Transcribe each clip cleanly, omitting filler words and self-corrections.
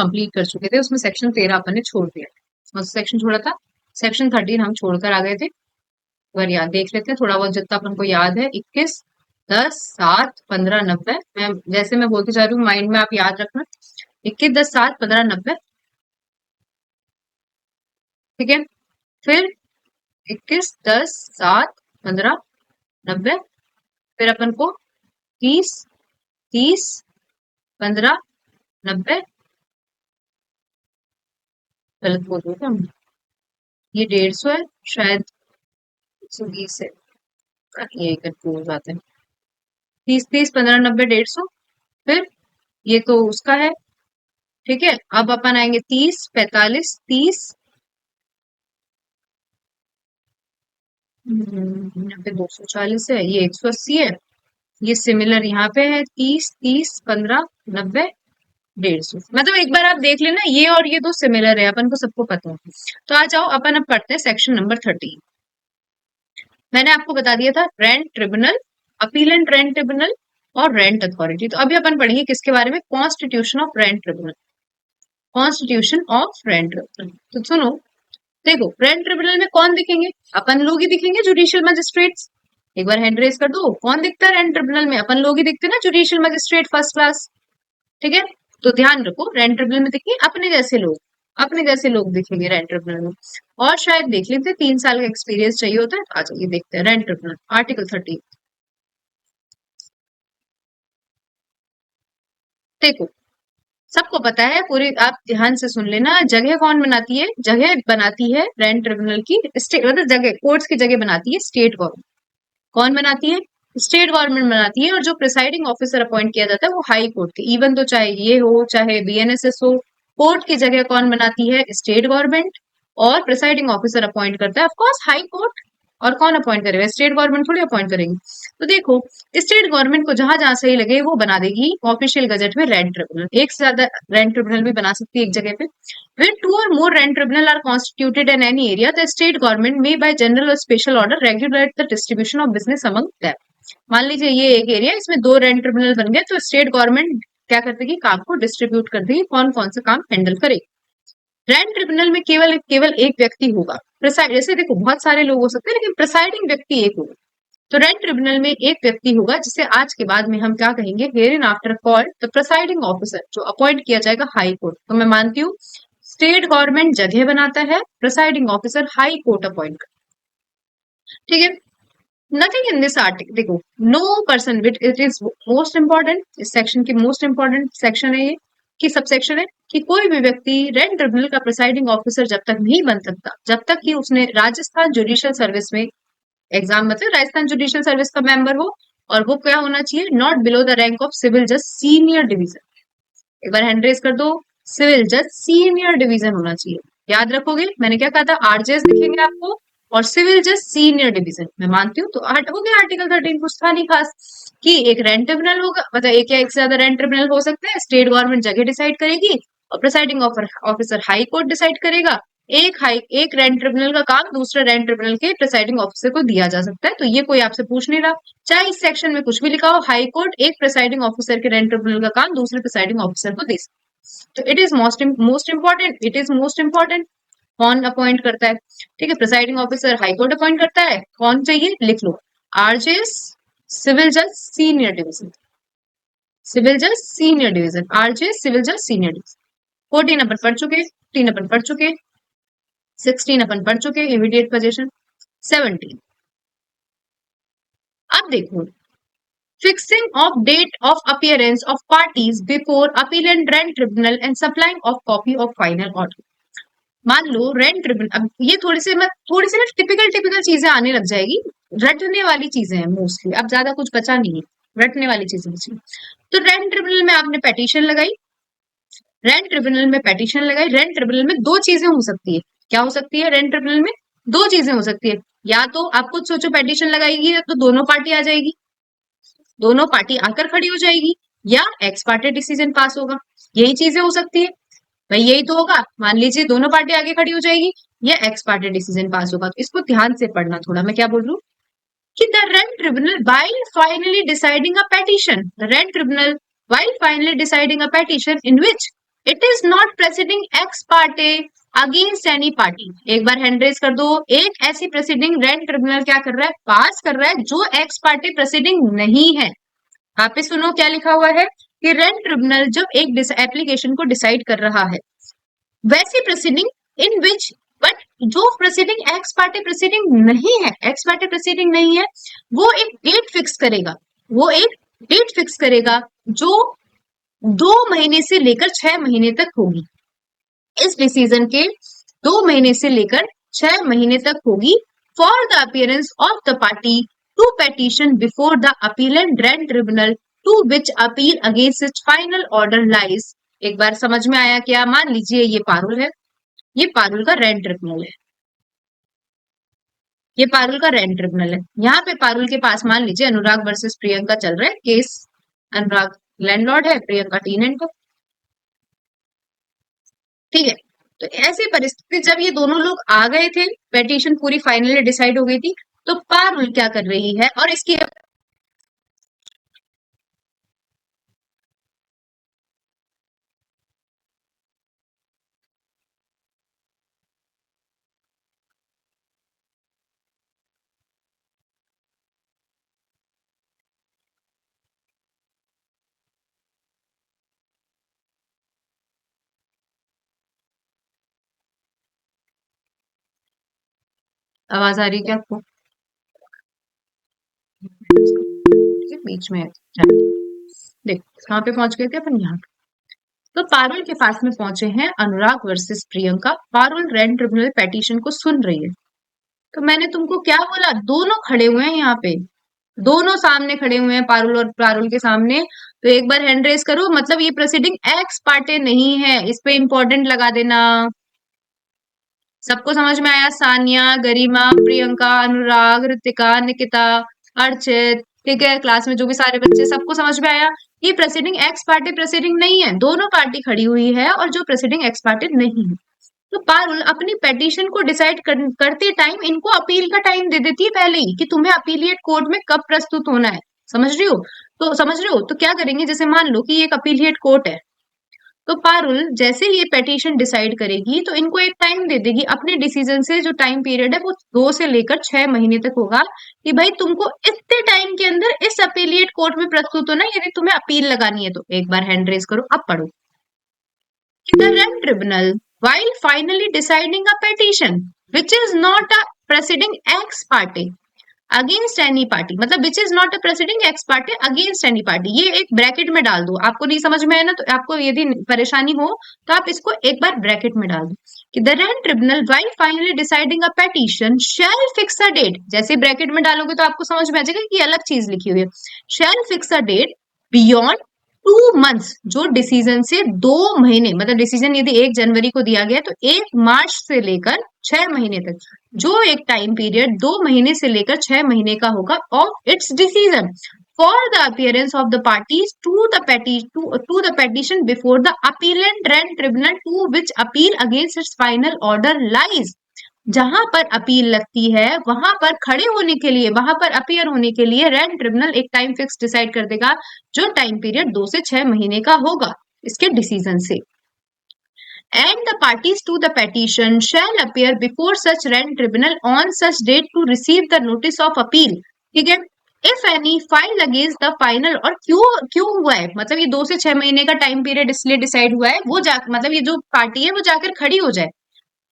Complete कर चुके थे, उसमें सेक्शन 13 अपन ने छोड़ दिया, और सेक्शन छोड़ा था सेक्शन 13 हम छोड़कर आ गए थे। अगर याद देख लेते हैं थोड़ा बहुत जितना अपन को याद है, 21, 10, 7, 15, 90। मैं जैसे मैं बोलती जा रही हूँ माइंड में आप याद रखना, 21, 10, 7, 15, 90। ठीक है, फिर 21, 10, 7, 15, 90। फिर अपन को 30, 30, 15, 90। गलत बोल रहे थे हम, ये 150 है शायद, 120 है, ये कंफ्यूज हो जाते हैं। 30, 30, 15, 90, 150। फिर ये तो उसका है। ठीक है, अब अपन आएंगे 30, 45, 30, यहाँ पे 240 है, ये 180 है, ये सिमिलर यहाँ पे है 30, 30, 15, 90, 150। मतलब एक बार आप देख लेना, ये और ये दो सिमिलर है, अपन को सबको पता है। तो आ जाओ अपन अब पढ़ते हैं सेक्शन नंबर 13। मैंने आपको बता दिया था rent tribunal, appeal and rent tribunal और रेंट अथॉरिटी। तो अभी अपन पढ़ेंगे किसके बारे में, constitution of rent tribunal, constitution of rent tribunal. तो सुनो, देखो रेंट ट्रिब्यूनल में कौन दिखेंगे, अपन लोग ही दिखेंगे, जुडिशियल मजिस्ट्रेट्स। एक बार हैंड रेज कर दो, कौन दिखता है रेंट ट्रिब्यूनल में, अपन लोग ही दिखते हैं ना, जुडिशियल मजिस्ट्रेट फर्स्ट क्लास। ठीक है, तो ध्यान रखो रेंट ट्रिब्यूनल में दिखेंगे अपने जैसे लोग, अपने जैसे लोग दिखेंगे रेंट ट्रिब्यूनल में। और शायद देख लेते, 3 साल का एक्सपीरियंस चाहिए होता है, तो आ जाइए देखते हैं रेंट ट्रिब्यूनल आर्टिकल 30। देखो सबको पता है, पूरी आप ध्यान से सुन लेना, जगह कौन बनाती है, जगह बनाती है रेंट ट्रिब्यूनल की स्टेट, मतलब जगह कोर्ट्स की जगह बनाती है स्टेट गवर्नमेंट। कौन बनाती है, स्टेट गवर्नमेंट बनाती है। और जो प्रिसाइडिंग ऑफिसर अपॉइंट किया जाता है वो हाई कोर्ट के, इवन तो चाहे ये हो चाहे बीएनएसएस हो, कोर्ट की जगह कौन बनाती है, स्टेट गवर्नमेंट। और प्रिसाइडिंग ऑफिसर अपॉइंट करता है ऑफकोर्स हाई कोर्ट। और कौन अपॉइंट करेगा, स्टेट गवर्नमेंट थोड़ी अपॉइंट करेंगे। तो देखो स्टेट गवर्नमेंट को जहां जहां सही लगे वो बना देगी ऑफिशियल गजट में रेंट ट्रिब्यूनल, एक से ज्यादा रेंट ट्रिब्यूनल भी बना सकती है एक जगह पे। When two or more rent tribunal are constituted in any area, the state government may by general or special order regulate the distribution of business among them. मान लीजिए ये एक एरिया, इसमें 2 रेंट ट्रिब्यूनल बन गए, तो स्टेट गवर्नमेंट क्या कर देगी, काम को डिस्ट्रीब्यूट कर देगी, कौन कौन सा काम हैंडल करेगी। रेंट ट्रिब्यूनल में केवल केवल एक व्यक्ति होगा, प्रिसाइड, जैसे देखो बहुत सारे लोग हो सकते हैं लेकिन प्रिसाइडिंग व्यक्ति एक होगा। तो रेंट ट्रिब्यूनल में एक व्यक्ति होगा जिसे आज के बाद में हम क्या कहेंगे, here in after called the presiding officer, जो अपॉइंट किया जाएगा हाई कोर्ट। तो मैं मानती हूँ स्टेट गवर्नमेंट जगह बनाता है, presiding officer high court appoint. ठीक है, नथिंग इन दिस आर्टिकल, देखो no person with, it is most important, इस सेक्शन की मोस्ट इंपॉर्टेंट सेक्शन है ये, कि सब सेक्शन है कि कोई भी व्यक्ति रेंट ट्रिब्यूनल का प्रिसाइडिंग ऑफिसर जब तक नहीं बन सकता जब तक कि उसने राजस्थान जुडिशियल सर्विस में एग्जाम, मतलब राजस्थान जुडिशियल सर्विस का मेंबर हो। और वो क्या होना चाहिए, not below the rank of civil जज सीनियर डिवीजन। एक बार हैंड रेज कर दो, सिविल जज सीनियर डिवीजन होना चाहिए। याद रखोगे मैंने क्या कहा था, आरजेएस दिखेंगे आपको और सिविल जज सीनियर डिवीजन, मैं मानती हूँ। तो हो गया आर्टिकल 13, कुछ था नहीं खास, कि एक रेंट ट्रिब्यूनल होगा, मतलब एक या एक से ज्यादा रेंट ट्रिब्यूनल हो सकते हैं, स्टेट गवर्नमेंट जगह डिसाइड करेगी और presiding officer high court decide करेगा। एक रेंट ट्रिब्यूनल का काम दूसरे रेंट ट्रिब्यूनल के प्रिसाइडिंग ऑफिसर को दिया जा सकता है। तो ये कोई आपसे पूछ नहीं रहा, चाहे इस सेक्शन में कुछ भी लिखा हो, हाई कोर्ट एक प्रिसाइडिंग ऑफिसर के रेंट ट्रिब्यूनल का काम दूसरे प्रिसाइडिंग ऑफिसर को दे सकता है। तो it is most important, it is most important. कौन अपॉइंट करता है, ठीक है, presiding officer high court appoint करता है, कौन चाहिए लिख लो, आरजेएस सिविल जज सीनियर डिवीजन, सिविल जज सीनियर डिवीजन, आरजेएस सिविल जज सीनियर डिवीजन। 14 अपन पढ़ चुके, 15 अपन पढ़ चुके, 16 अपन पढ़ चुके, इमीडिएट पोजीशन। 17 अब देखो, fixing of date of appearance of parties before appeal and rent tribunal and supplying of copy of final order. मान लो रेंट ट्रिब्यूनल, अब ये थोड़ी सी ना टिपिकल टिपिकल चीजें आने लग जाएगी, रटने वाली चीजें हैं मोस्टली, अब ज्यादा कुछ बचा नहीं है, रटने वाली चीजें बची। तो रेंट ट्रिब्यूनल में आपने पेटिशन लगाई, रेंट ट्रिब्यूनल में पेटिशन लगाई, रेंट ट्रिब्यूनल में दो चीजें हो सकती है, क्या हो सकती है रेंट ट्रिब्यूनल में, दो चीजें हो सकती है, या तो आप खुद सोचो पेटिशन लगाएगी तो दोनों पार्टी आ जाएगी, दोनों पार्टी आकर खड़ी हो जाएगी, या एक्स पार्टी डिसीजन पास होगा, यही चीजें हो सकती है। भाई यही तो होगा, मान लीजिए दोनों पार्टी आगे खड़ी हो जाएगी या एक्स पार्टी डिसीजन पास होगा। तो इसको ध्यान से पढ़ना थोड़ा, मैं क्या बोल रही हूँ कि the rent tribunal while finally deciding a petition, the rent tribunal while finally deciding a petition in which it is not presiding x Partey against any party. एक बार हैंड रेज कर दो। एक ऐसी प्रेसिडिंग रेंट ट्रिब्यूनल क्या कर रहा है, पास कर रहा है जो एक्स पार्टी प्रेसिडिंग नहीं है। आप पे सुनो क्या लिखा हुआ है कि रेंट ट्रिब्यूनल जब एक एप्लीकेशन को डिसाइड कर रहा है, वैसी प्रोसीडिंग इन विच, बट जो प्रोसीडिंग एक्स पार्टी प्रोसीडिंग नहीं है, एक्स पार्टी प्रोसीडिंग नहीं है, वो एक डेट फिक्स करेगा, वो एक डेट फिक्स करेगा जो 2 महीने से लेकर 6 महीने तक होगी। इस डिसीजन के 2 महीने से लेकर 6 महीने तक होगी for the appearance of the party to petition before the appellate rent tribunal to which appeal against its final order lies. एक बार समझ में आया क्या? मान लीजिए ये पारुल है, ये पारुल का रेंट ट्रिब्यूनल है, ये पारुल का रेंट ट्रिब्यूनल है। यहाँ पे पारुल के पास मान लीजिए अनुराग वर्सेस प्रियंका चल रहा है केस। अनुराग लैंडलॉर्ड है, प्रियंका टेनेंट है, ठीक है। तो ऐसी परिस्थिति जब ये दोनों लोग आ गए थे, पेटिशन पूरी फाइनली डिसाइड हो गई थी, तो पारुल क्या कर रही है और इसकी आवाज आ रही है क्या आपको? बीच में देख कहाँ पे पहुंच गए थे अपन, यहाँ। तो पारुल के पास में पहुंचे हैं Anurag versus Priyanka. Parul rent tribunal petition को सुन रही है। तो मैंने तुमको क्या बोला, दोनों खड़े हुए हैं यहाँ पे, दोनों सामने खड़े हुए हैं पारुल और पारुल के सामने। तो एक बार हैंड रेस करो, मतलब ये प्रोसीडिंग एक्स पार्टे नहीं है, इस पे इंपॉर्टेंट लगा देना। सबको समझ में आया? सानिया, गरिमा, प्रियंका, अनुराग, ऋतिका, निकिता, अर्चित, ठीक है, क्लास में जो भी सारे बच्चे, सबको समझ में आया? ये प्रेसिडिंग एक्स पार्टी प्रेसिडिंग नहीं है, दोनों पार्टी खड़ी हुई है और जो प्रेसिडिंग एक्स पार्टी नहीं है। तो पारुल अपनी पेटिशन को डिसाइड करते टाइम इनको अपील का टाइम दे देती है पहले ही कि तुम्हें अपीलिएट कोर्ट में कब प्रस्तुत होना है। समझ रही हो? तो समझ रहे हो? तो क्या करेंगे, जैसे मान लो कि ये एक अपीलिएट कोर्ट है, तो पारुल जैसे ये पेटिशन डिसाइड करेगी तो इनको एक टाइम दे देगी अपने डिसीजन से। जो टाइम पीरियड है वो 2 से लेकर 6 महीने तक होगा कि भाई तुमको इतने टाइम के अंदर इस अपीलिएट कोर्ट में प्रस्तुत होना, यदि तुम्हें अपील लगानी है तो। एक बार हैंड रेज करो, अब पढ़ो। The rent tribunal, while finally deciding a petition which is not a preceding ex parte against any party, मतलब which is not a presiding ex party against any party, ये एक ब्रैकेट में डाल दो। आपको नहीं समझ में आया ना, तो आपको यदि परेशानी हो तो आप इसको एक बार ब्रैकेट में डाल दो कि the rent tribunal while finally deciding a petition shall fix a date. जैसे ब्रैकेट में डालोगे तो आपको समझ में आ जाएगा कि अलग चीज लिखी हुई है। शैल fix a date beyond 2 months, जो डिसीजन से 2 महीने, मतलब डिसीजन यदि 1 जनवरी को दिया गया तो 1 मार्च से लेकर 6 महीने तक, जो एक टाइम पीरियड 2 महीने से लेकर 6 महीने का होगा of its decision for the appearance of the parties to the petition before the appellate rent tribunal to which appeal against its final order lies. जहां पर अपील लगती है वहां पर खड़े होने के लिए, वहां पर अपीयर होने के लिए रेंट ट्रिब्यूनल एक टाइम फिक्स डिसाइड कर देगा, जो टाइम पीरियड 2 से 6 महीने का होगा इसके डिसीजन से। And the parties to the petition shall appear before such rent tribunal on such date to receive the notice of appeal। ठीक है। If any file against the final, और क्यों क्यों हुआ है, मतलब ये 2 से 6 महीने का टाइम पीरियड इसलिए डिसाइड हुआ है, वो जा मतलब ये जो पार्टी है वो जाकर खड़ी हो जाए,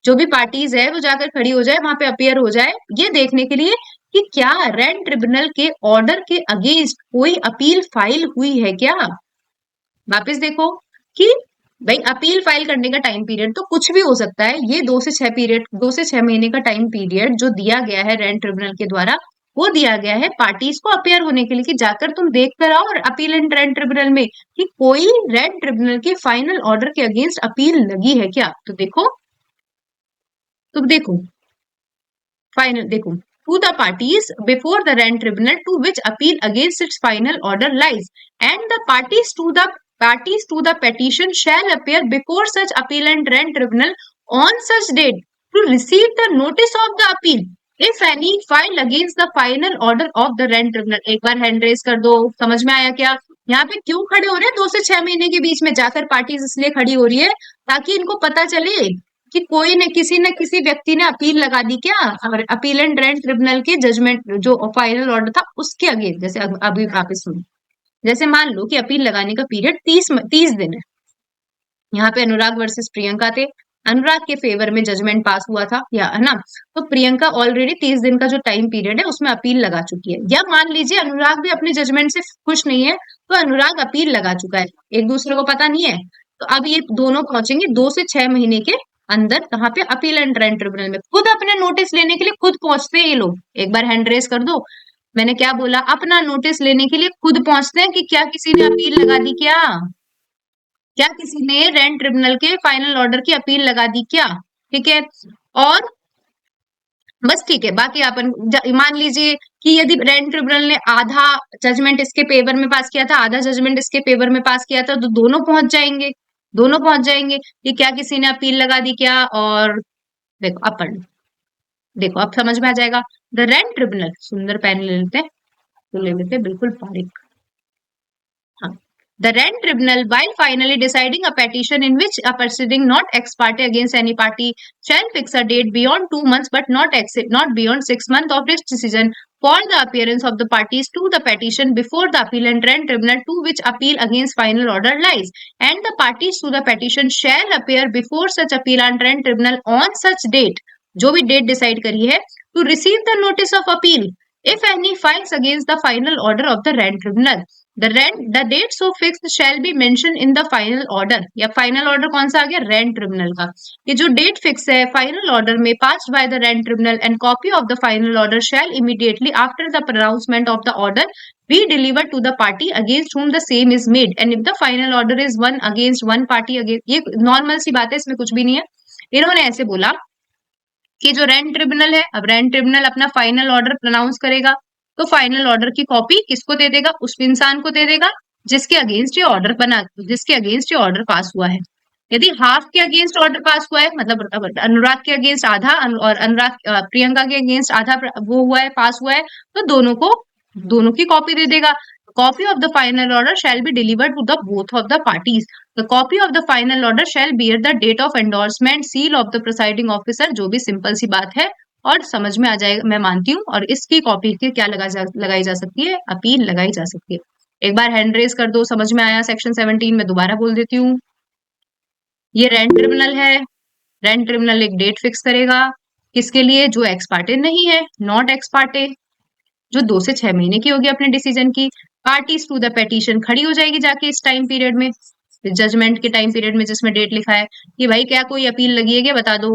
जो भी पार्टीज है वो जाकर खड़ी हो जाए, वहां पे अपियर हो जाए, ये देखने के लिए कि क्या रेंट ट्रिब्यूनल के ऑर्डर के अगेंस्ट कोई अपील फाइल हुई है क्या। वापस देखो कि भाई अपील फाइल करने का टाइम पीरियड तो कुछ भी हो सकता है, ये 2 से 6 महीने का टाइम पीरियड जो दिया गया है रेंट ट्रिब्यूनल के द्वारा, वो दिया गया है पार्टीज को अपेयर होने के लिए कि जाकर तुम देख कर आओ और अपील एंड रेंट ट्रिब्यूनल में कि कोई रेंट ट्रिब्यूनल के फाइनल ऑर्डर के अगेंस्ट अपील लगी है क्या। तो देखो फाइनल देखो, to the parties before the rent tribunal to which appeal against its final order lies, and the parties to the petition shall appear before such appeal and rent tribunal on such date to receive the notice of the appeal if any file against the final order of the rent tribunal। एक बार hand raise कर दो, समझ में आया क्या? यहाँ पे क्यों खड़े हो रहे हैं 2 से 6 महीने के बीच में जाकर पार्टीज इसलिए खड़ी हो रही है ताकि इनको पता चले कि कोई न किसी व्यक्ति ने अपील लगा दी क्या, और अपील एंड ग्रांट ट्रिब्यूनल के जजमेंट जो फाइनल ऑर्डर था उसके अगेंस्ट। जैसे अभी आप सुनो, जैसे मान लो कि अपील लगाने का पीरियड 30 दिन है। यहाँ पे अनुराग वर्सेस प्रियंका थे, अनुराग के फेवर में जजमेंट पास हुआ था, या है ना। तो प्रियंका ऑलरेडी 30 दिन का जो टाइम पीरियड है उसमें अपील लगा चुकी है, या मान लीजिए अनुराग भी अपने जजमेंट से खुश नहीं है तो अनुराग अपील लगा चुका है, एक दूसरे को पता नहीं है। तो अब ये दोनों पहुंचेंगे 2 से 6 महीने के अंदर कहाँ पे, अपील एंड ग्रांट ट्रिब्यूनल में। खुद अपने नोटिस लेने के लिए खुद पहुंचते हैं ये लोग। एक बार हैंड रेस कर दो। मैंने क्या बोला, अपना नोटिस लेने के लिए खुद पहुंचते हैं कि क्या किसी ने अपील लगा दी क्या, क्या किसी ने रेंट ट्रिब्यूनल के फाइनल ऑर्डर की अपील लगा दी क्या। ठीक है। और बस ठीक है, बाकी अपन मान लीजिए कि यदि रेंट ट्रिब्यूनल ने आधा जजमेंट इसके फेवर में पास किया था, आधा जजमेंट इसके फेवर में पास किया था, तो दोनों पहुंच जाएंगे। दोनों पहुंच जाएंगे कि क्या किसी ने अपील लगा दी क्या। और देखो अब पढ़ लो, देखो अब समझ में आ जाएगा। द रेंट ट्रिब्यूनल, सुंदर पेन ले लेते हैं, तो ले लेते हैं बिल्कुल बारीक। हाँ, the rent tribunal, while finally deciding a petition in which a proceeding not ex parte against any party shall fix a date beyond 2 months but not beyond 6 months of its decision for the appearance of the parties to the petition before the appeal and rent tribunal to which appeal against final order lies, and the parties to the petition shall appear before such appeal and rent tribunal on such date, जो भी date decide करी है, to receive the notice of appeal if any files against the final order of the rent tribunal. The date so fixed shall be mentioned in the final order, या final order कौन सा आ गया, rent tribunal का। ये जो date fix है final order में passed by the rent tribunal, and copy of the final order shell immediately after the pronouncement of the order be delivered to the party against whom the same is made, and if the final order is one against one party against, ये normal सी बात है, इसमें कुछ भी नहीं है। इन्होंने ऐसे बोला कि जो रेंट ट्रिब्यूनल है, अब रेंट ट्रिब्यूनल अपना फाइनल ऑर्डर प्रोनाउंस करेगा, तो फाइनल ऑर्डर की कॉपी किसको दे देगा, उस इंसान को दे देगा जिसके अगेंस्ट ये ऑर्डर बना, जिसके अगेंस्ट ये ऑर्डर पास हुआ है। यदि हाफ के अगेंस्ट ऑर्डर पास हुआ है, मतलब अनुराग के अगेंस्ट आधा और अनुराग प्रियंका के अगेंस्ट आधा वो हुआ है, पास हुआ है, तो दोनों को दोनों की कॉपी दे देगा। Copy of the final order shall be delivered to the both of the parties. The copy of the final order shall bear the date of endorsement, seal of the presiding officer, जो भी simple सी बात है और समझ में आ जाएगा, मैं मानती हूँ। और इसकी कॉपी की क्या लगाई जा सकती है, अपील लगाई जा सकती है। एक बार हैंड रेस कर दो, समझ में आया सेक्शन 17 में दोबारा बोल देती हूँ। ये रेंट ट्रिब्यूनल है, रेंट ट्रिब्यूनल एक डेट फिक्स करेगा किसके लिए, जो एक्स पार्टे नहीं है, नॉट एक्स पार्टे, जो 2 से 6 महीने की होगी अपने डिसीजन की। पार्टीज टू द पेटिशन खड़ी हो जाएगी जाके इस टाइम पीरियड में, जजमेंट के टाइम पीरियड में जिसमें डेट लिखा है कि भाई क्या कोई अपील लगी है क्या, बता दो।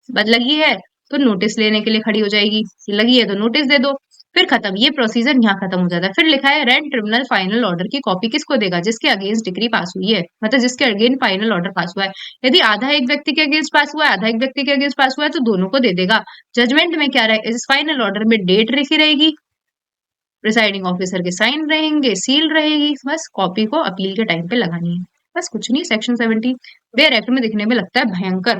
लगी है तो नोटिस लेने के लिए खड़ी हो जाएगी, लगी है तो नोटिस दे दो, फिर खत्म। ये प्रोसीजर यहाँ खत्म हो जाता है। फिर लिखा है रेंट ट्रिब्यूनल फाइनल ऑर्डर की कॉपी किसको देगा, जिसके अगेंस्ट डिग्री पास हुई है, मतलब जिसके अगेंस्ट फाइनल ऑर्डर पास हुआ है। यदि आधा एक व्यक्ति के अगेंस्ट पास हुआ है, आधा एक व्यक्ति के अगेंस्ट पास हुआ है, तो दोनों को दे देगा। जजमेंट में क्या रहे, इस फाइनल ऑर्डर में डेट लिखी रहेगी, प्रिसाइडिंग ऑफिसर के साइन रहेंगे, सील रहेगी, बस कॉपी को अपील के टाइम पे लगानी है, बस कुछ नहीं। सेक्शन 70 बेयर एक्ट में दिखने में लगता है भयंकर,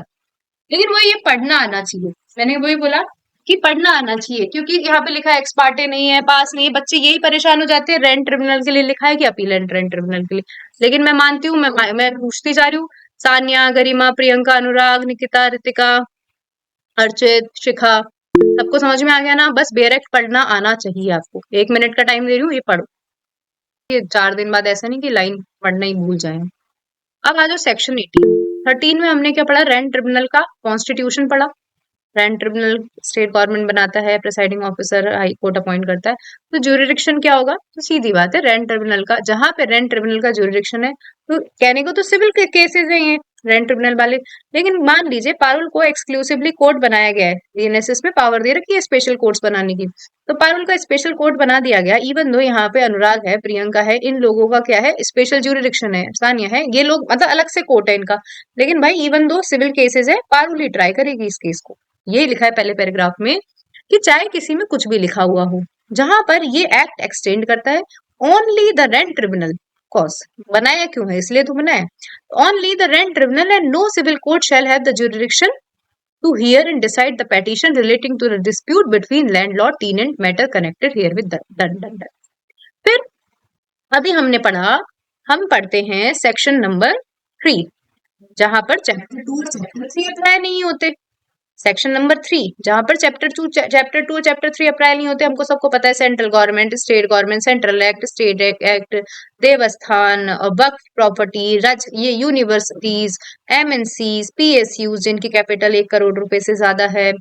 लेकिन वो ये पढ़ना आना चाहिए। मैंने वही बोला कि पढ़ना आना चाहिए, क्योंकि यहाँ पे लिखा है एक्स पार्टे नहीं है, पास नहीं है, बच्चे यही परेशान हो जाते हैं। रेंट ट्रिब्यूनल के लिए लिखा है कि अपील एंड रेंट ट्रिब्यूनल के लिए, लेकिन मैं मानती हूँ, मैं पूछती जा रही हूँ। सानिया, गरिमा, प्रियंका, अनुराग, निकिता, रितिका, अर्चित, शिखा, सबको समझ में आ गया ना। बस बेयर एक्ट पढ़ना आना चाहिए आपको। 1 मिनट का टाइम दे रही हूँ, ये पढ़ो। ये 4 दिन बाद ऐसा नहीं कि लाइन पढ़ना ही भूल जाए। अब आ जाओ सेक्शन 18। 13 में हमने क्या पढ़ा, रेंट ट्रिब्यूनल का कॉन्स्टिट्यूशन पढ़ा। रेंट ट्रिब्यूनल स्टेट गवर्नमेंट बनाता है, presiding officer high court appoint करता है। तो ज्यूरिडिक्शन क्या होगा, तो सीधी बात है रेंट ट्रिब्यूनल का, जहां पे रेंट ट्रिब्यूनल का ज्यूरिडिक्शन है, तो कहने को तो सिविल के केसेस है ये रेंट ट्रिब्यूनल वाले, लेकिन मान लीजिए पारुल को एक्सक्लूसिवली कोर्ट बनाया गया है, बीएनएसएस में पावर दे रखी है स्पेशल कोर्ट्स बनाने की, तो पारुल का स्पेशल कोर्ट बना दिया गया। इवन दो यहाँ पे अनुराग है, प्रियंका है, इन लोगों का क्या है, स्पेशल ज्यूरिडिक्शन है, सानिया है, ये लोग मतलब अलग से कोर्ट है इनका। लेकिन भाई इवन दो सिविल केसेस है, पारुल ही ट्राई करेगी इस केस को। ये लिखा है पहले पैराग्राफ में कि चाहे किसी में कुछ भी लिखा हुआ हो, जहां पर ये एक्ट एक्सटेंड करता है only the rent tribunal, cause बनाया क्यों है, इसलिए तो बनाया, only the rent tribunal and no civil court shall have the jurisdiction to hear and decide the petition relating to the dispute between landlord tenant matter connected here with the done. फिर अभी हमने पढ़ा, हम पढ़ते हैं section number 3, जहां पर chapter 2 chapter 3 apply नहीं होते। सेक्शन नंबर 3 जहां पर चैप्टर 2 चैप्टर 3 अप्लाई नहीं होते। हमको सबको पता है, central government, state government, central act, state act, देवस्थान, वक्फ प्रॉपर्टी, ये यूनिवर्सिटीज, एमएनसीज, पीएसयूज जिनकी कैपिटल 1 करोड़ रुपए से ज्यादा है,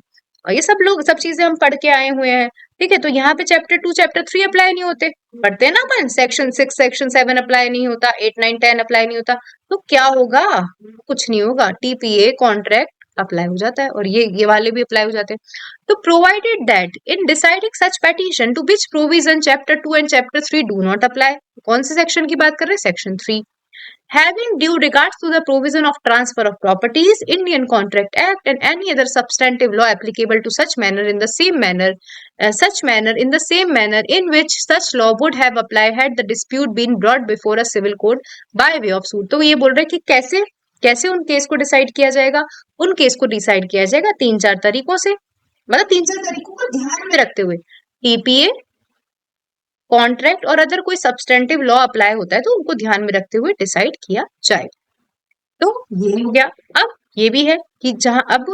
और ये सब चीजें हम पढ़ के आए हुए हैं। ठीक है, तो यहाँ पे चैप्टर 2 चैप्टर 3 अप्लाई नहीं होते। पढ़ते हैं ना अपन, सेक्शन 6 सेक्शन 7 अप्लाई नहीं होता, 8 9 10 अप्लाई नहीं होता। तो क्या होगा? कुछ नहीं होगा, टीपीए कॉन्ट्रैक्ट अप्लाई हो जाता है, और ये वाले भी अप्लाई हो जाते हैं। तो provided that in deciding such petition to which provision chapter 2 and chapter 3 do not apply. कौन से सेक्शन की बात कर रहे हैं? Section 3। Having due regards to the provision of transfer of properties, Indian Contract Act, and any other substantive law applicable to such manner in the same manner, in which such law would have applied had the dispute been brought before a civil court by way of suit। तो ये बोल रहे हैं कि कैसे कैसे उन case को डिसाइड किया जाएगा? उन केस को डिसाइड किया जाएगा 3-4 तरीकों से, मतलब 3-4 तरीकों को ध्यान में रखते हुए। टीपीए, कॉन्ट्रैक्ट और अदर कोई सब्सटेंटिव लॉ अप्लाई होता है तो उनको ध्यान में रखते हुए डिसाइड किया जाए। तो ये हो गया। अब ये भी है कि जहां अब